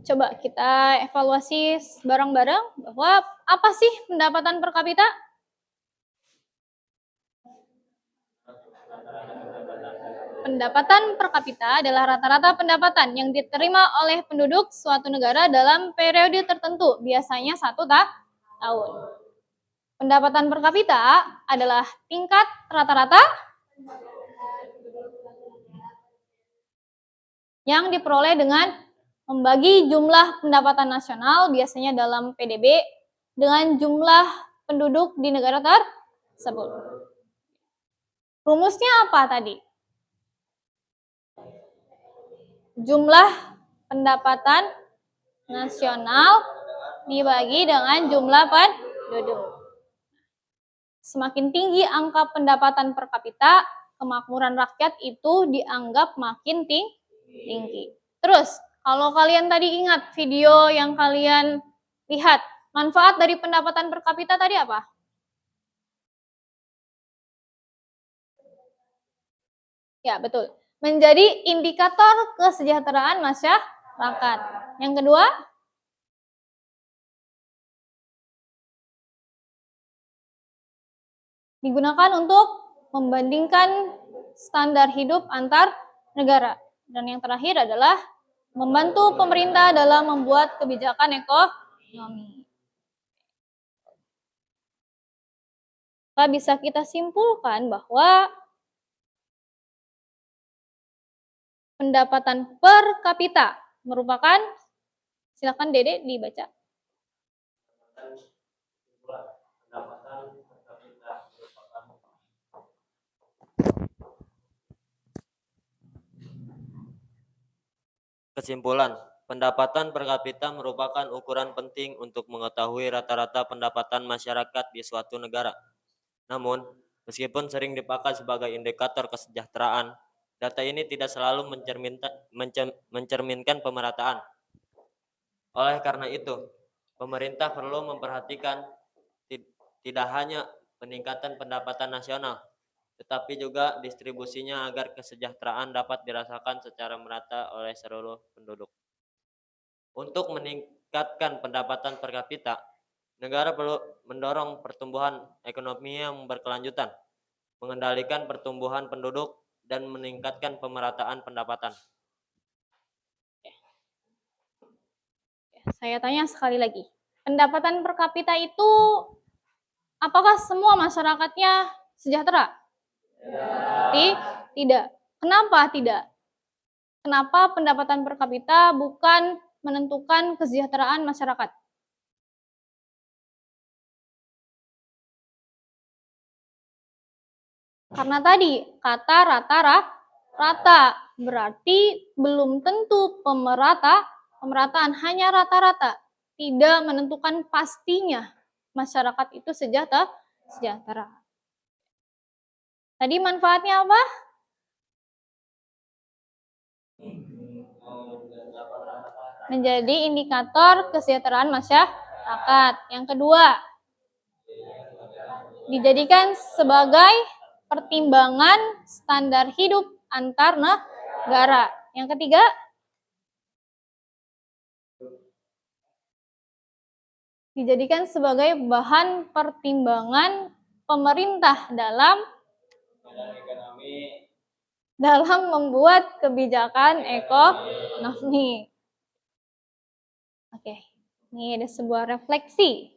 Coba kita evaluasi bareng-bareng bahwa apa sih pendapatan per kapita? Pendapatan per kapita adalah rata-rata pendapatan yang diterima oleh penduduk suatu negara dalam periode tertentu, biasanya 1 tahun. Pendapatan per kapita adalah tingkat rata-rata yang diperoleh dengan membagi jumlah pendapatan nasional biasanya dalam PDB dengan jumlah penduduk di negara tersebut. Rumusnya apa tadi? Jumlah pendapatan nasional dibagi dengan jumlah penduduk. Semakin tinggi angka pendapatan per kapita, kemakmuran rakyat itu dianggap makin tinggi. Terus, kalau kalian tadi ingat video yang kalian lihat, manfaat dari pendapatan per kapita tadi apa? Ya, betul. Menjadi indikator kesejahteraan masyarakat. Yang kedua, digunakan untuk membandingkan standar hidup antar negara. Dan yang terakhir adalah membantu pemerintah dalam membuat kebijakan ekonomi. Maka bisa kita simpulkan bahwa pendapatan per kapita merupakan, silakan Dede dibaca. Kesimpulan, pendapatan per kapita merupakan ukuran penting untuk mengetahui rata-rata pendapatan masyarakat di suatu negara. Namun, meskipun sering dipakai sebagai indikator kesejahteraan, data ini tidak selalu mencerminkan pemerataan. Oleh karena itu, pemerintah perlu memperhatikan tidak hanya peningkatan pendapatan nasional, tetapi juga distribusinya agar kesejahteraan dapat dirasakan secara merata oleh seluruh penduduk. Untuk meningkatkan pendapatan per kapita, negara perlu mendorong pertumbuhan ekonomi yang berkelanjutan, mengendalikan pertumbuhan penduduk, dan meningkatkan pemerataan pendapatan. Saya tanya sekali lagi, pendapatan per kapita itu apakah semua masyarakatnya sejahtera? Tidak. Kenapa tidak? Kenapa pendapatan per kapita bukan menentukan kesejahteraan masyarakat? Karena tadi kata rata berarti belum tentu pemerataan hanya rata-rata, tidak menentukan pastinya masyarakat itu sejahtera. Tadi manfaatnya apa? Menjadi indikator kesejahteraan masyarakat. Yang kedua, dijadikan sebagai pertimbangan standar hidup antar negara. Yang ketiga, dijadikan sebagai bahan pertimbangan pemerintah dalam membuat kebijakan ekonomi. Oke, ini ada sebuah refleksi.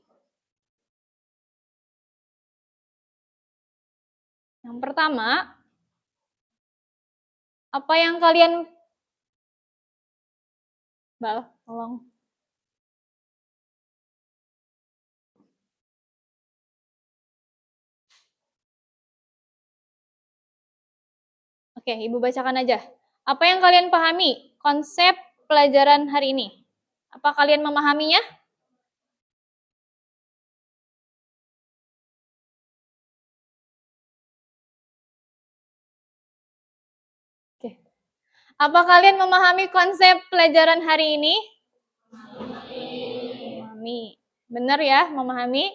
Yang pertama, apa yang kalian tolong. Oke, Ibu bacakan aja. Apa yang kalian pahami konsep pelajaran hari ini? Apa kalian memahaminya? Oke. Apa kalian memahami konsep pelajaran hari ini? Memahami. Benar ya, memahami?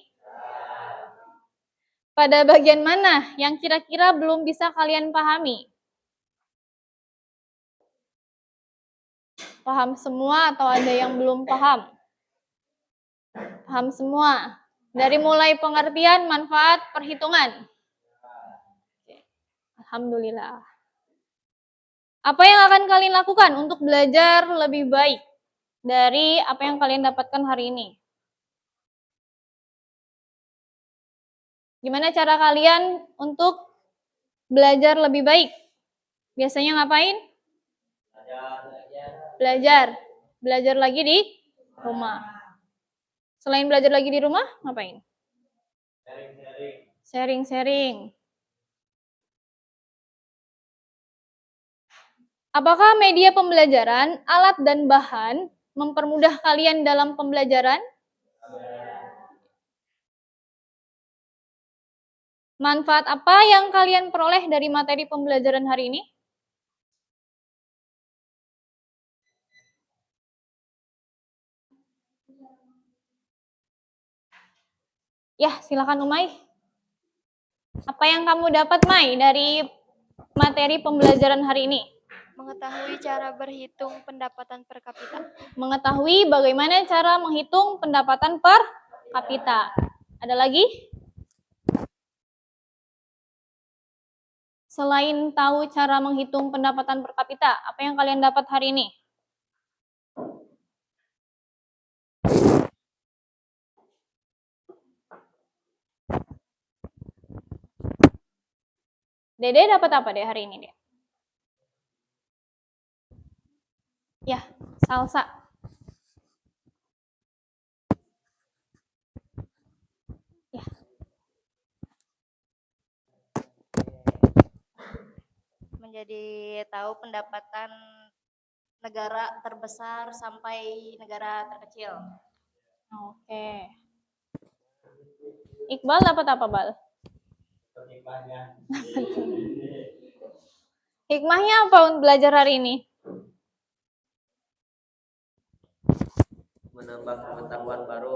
Pada bagian mana yang kira-kira belum bisa kalian pahami? Paham semua atau ada yang belum paham? Paham semua. Dari mulai pengertian, manfaat, perhitungan. Alhamdulillah. Apa yang akan kalian lakukan untuk belajar lebih baik dari apa yang kalian dapatkan hari ini? Gimana cara kalian untuk belajar lebih baik? Biasanya ngapain? Belajar. Belajar lagi di rumah. Selain belajar lagi di rumah, ngapain? Sharing-sharing. Apakah media pembelajaran, alat dan bahan mempermudah kalian dalam pembelajaran? Manfaat apa yang kalian peroleh dari materi pembelajaran hari ini? Ya, silakan Umay. Apa yang kamu dapat, Mai, dari materi pembelajaran hari ini? Mengetahui cara berhitung pendapatan per kapita. Mengetahui bagaimana cara menghitung pendapatan per kapita. Ada lagi? Selain tahu cara menghitung pendapatan per kapita, apa yang kalian dapat hari ini? Dede dapat apa deh hari ini, Dede? Ya, salsa. Ya. Menjadi tahu pendapatan negara terbesar sampai negara terkecil. Oke. Iqbal dapat apa, Bal? Hikmahnya apa untuk belajar hari ini? Menambah pengetahuan baru.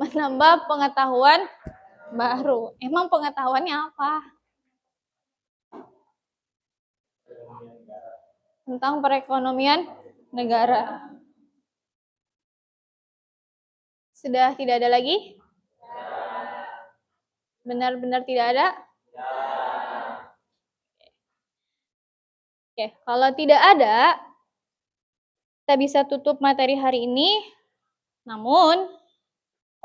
Menambah pengetahuan baru. Emang pengetahuannya apa? Tentang perekonomian negara. Sudah tidak ada lagi? Benar-benar tidak ada? Oke, kalau tidak ada, kita bisa tutup materi hari ini. Namun,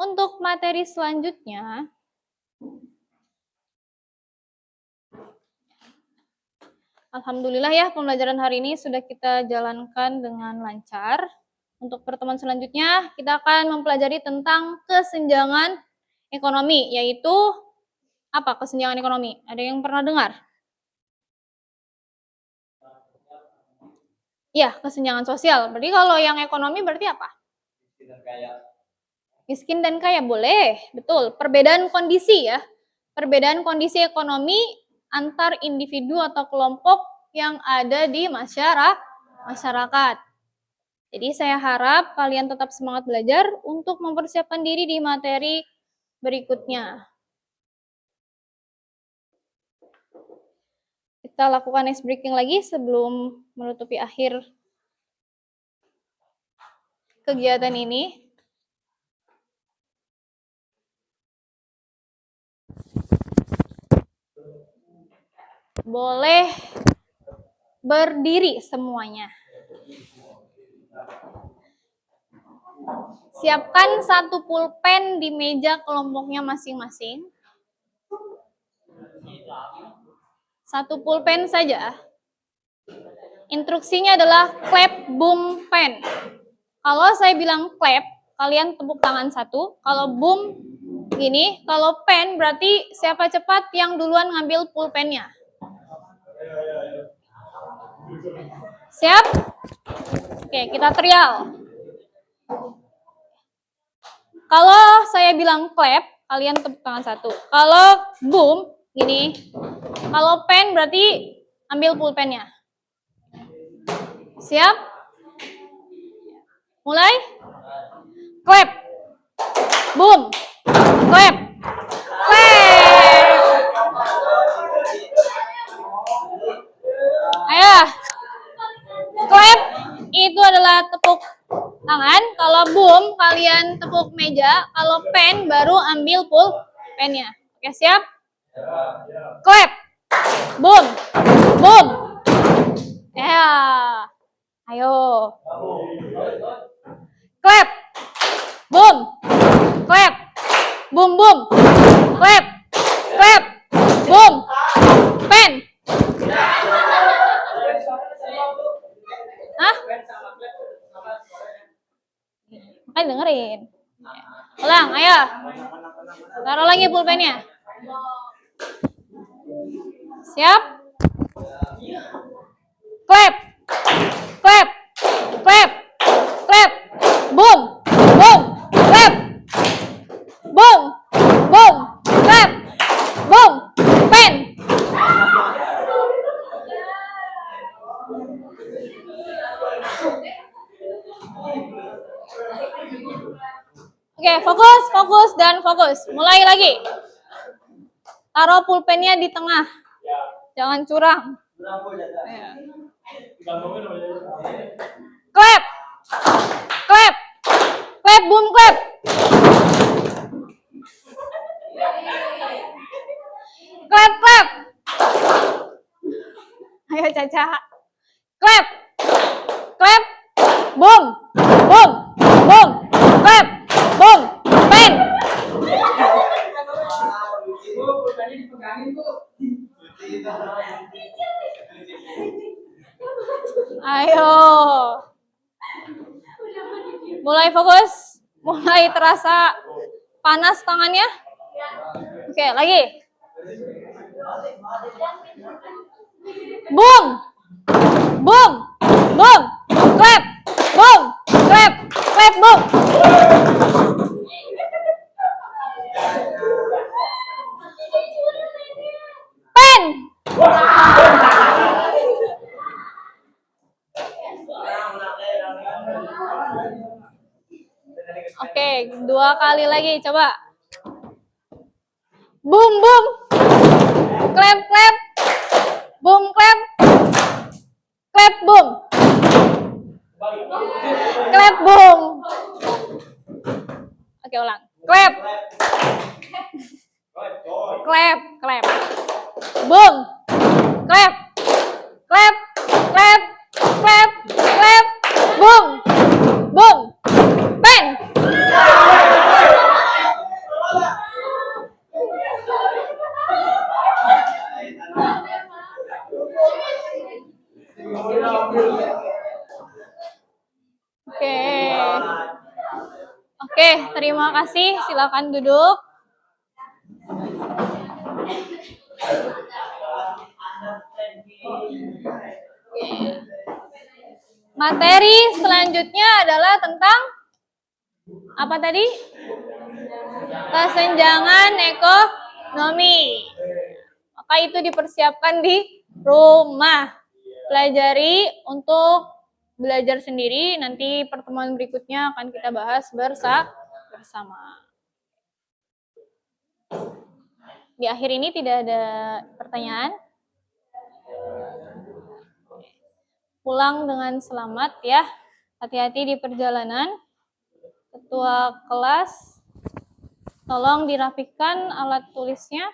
untuk materi selanjutnya, alhamdulillah ya, pembelajaran hari ini sudah kita jalankan dengan lancar. Untuk pertemuan selanjutnya, kita akan mempelajari tentang kesenjangan ekonomi, yaitu apa kesenjangan ekonomi? Ada yang pernah dengar? Ya, kesenjangan sosial. Berarti kalau yang ekonomi berarti apa? Miskin dan kaya, boleh. Betul, perbedaan kondisi ya. Perbedaan kondisi ekonomi antar individu atau kelompok yang ada di masyarakat. Jadi saya harap kalian tetap semangat belajar untuk mempersiapkan diri di materi berikutnya. Kita lakukan ice breaking lagi sebelum menutupi akhir kegiatan ini. Boleh berdiri semuanya. Siapkan satu pulpen di meja kelompoknya masing-masing. Satu pulpen saja. Instruksinya adalah clap, boom, pen. Kalau saya bilang clap, kalian tepuk tangan satu. Kalau boom, gini. Kalau pen, berarti siapa cepat yang duluan ngambil pulpennya. Siap? Oke, kita trial. Kalau saya bilang clap, kalian tepuk tangan satu. Kalau boom, gini. Kalau pen berarti ambil pulpennya. Siap? Mulai? Clap. Boom. Clap. Clap. Ayo. Clap itu adalah tepuk tangan. Kalau boom, kalian tepuk meja. Kalau pen, baru ambil pulpennya. Oke, siap? Clap. Boom. Boom. Ya. Ayo. Clap. Boom. Clap. Boom, boom. Clap. Clap. Boom. Pen. Hah? Kan dengerin. Ulang, ayo. Taruh lagi pulpennya. Siap? Clap. Clap. Clap. Clap. Boom. Boom. Clap. Boom. Boom. Clap. Boom. Pen. Oke, fokus, fokus, dan fokus. Mulai lagi. Taruh pulpennya di tengah. Jangan curang. Clap. Clap. Clap, boom, clap. Clap, clap. Ayo Caca. Clap. Clap. Boom. Boom. Boom. Clap. Boom. Pen. Ayo. Mulai fokus. Mulai terasa panas tangannya. Oke, lagi. Boom. Boom. Boom. Clap. Boom. Clap. Clap, boom. Pen. Oke, 2 kali lagi, coba. Boom, boom. Clap, clap. Boom, clap. Clap, boom. Clap, boom. Oke, ulang. Clap. Clap, clap. Boom. Clap. Clap. Clap. Clap. Clap. Boom. Boom. Pen. Oke. Oke, terima kasih. Silakan duduk. Materi selanjutnya adalah tentang apa tadi? Kesenjangan ekonomi. Maka itu dipersiapkan di rumah. Pelajari untuk belajar sendiri. Nanti pertemuan berikutnya akan kita bahas bersama. Di akhir ini tidak ada pertanyaan. Pulang dengan selamat ya. Hati-hati di perjalanan. Ketua kelas, tolong dirapikan alat tulisnya.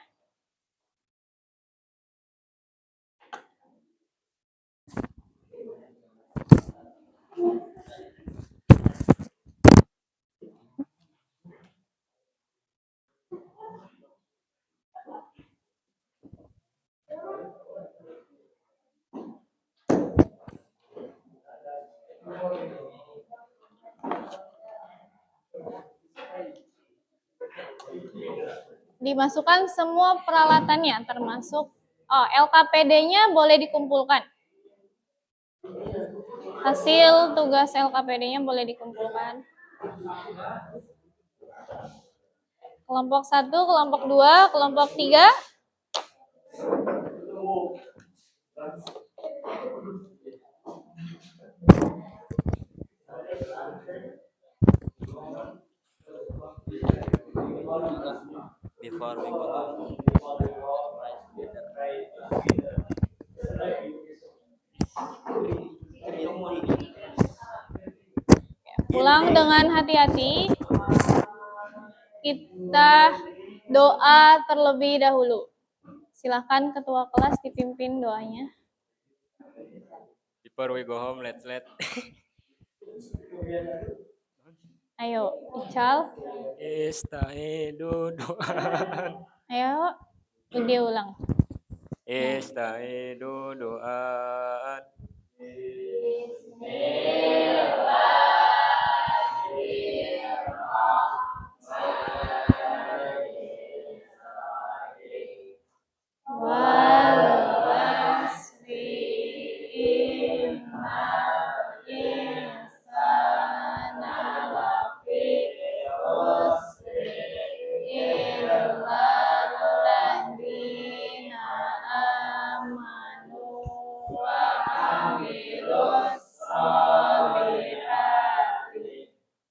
Dimasukkan semua peralatannya, termasuk LKPD-nya boleh dikumpulkan. Hasil tugas LKPD-nya boleh dikumpulkan. Kelompok 1, kelompok 2, kelompok 3. Before we go home. Pulang dengan hati-hati. Kita doa terlebih dahulu. Silakan ketua kelas dipimpin doanya. Before we go home, let's Ayo, Ical. Istaiduduan. Ayo, dia ulang. Istaiduduan.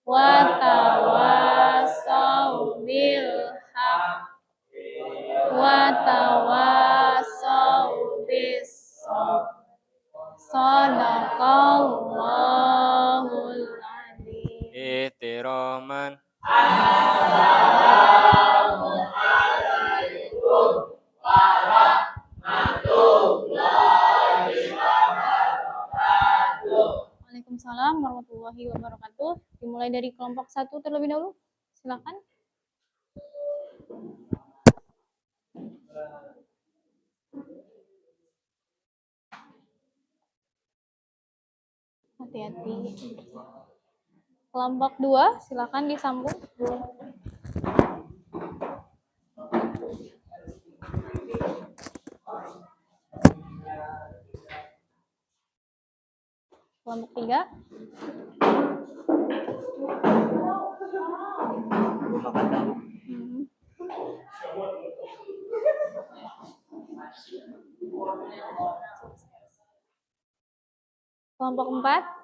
wa tawassaw bil haqqi wa tawassaw bis sabr. Shadaqallahul adzim. Ihtiraman. Waalaikumsalam warahmatullahi wabarakatuh. Dimulai dari kelompok 1 terlebih dahulu. Silakan. Hati-hati. Kelompok 2, silakan disambung. Kelompok 3. Kelompok 4.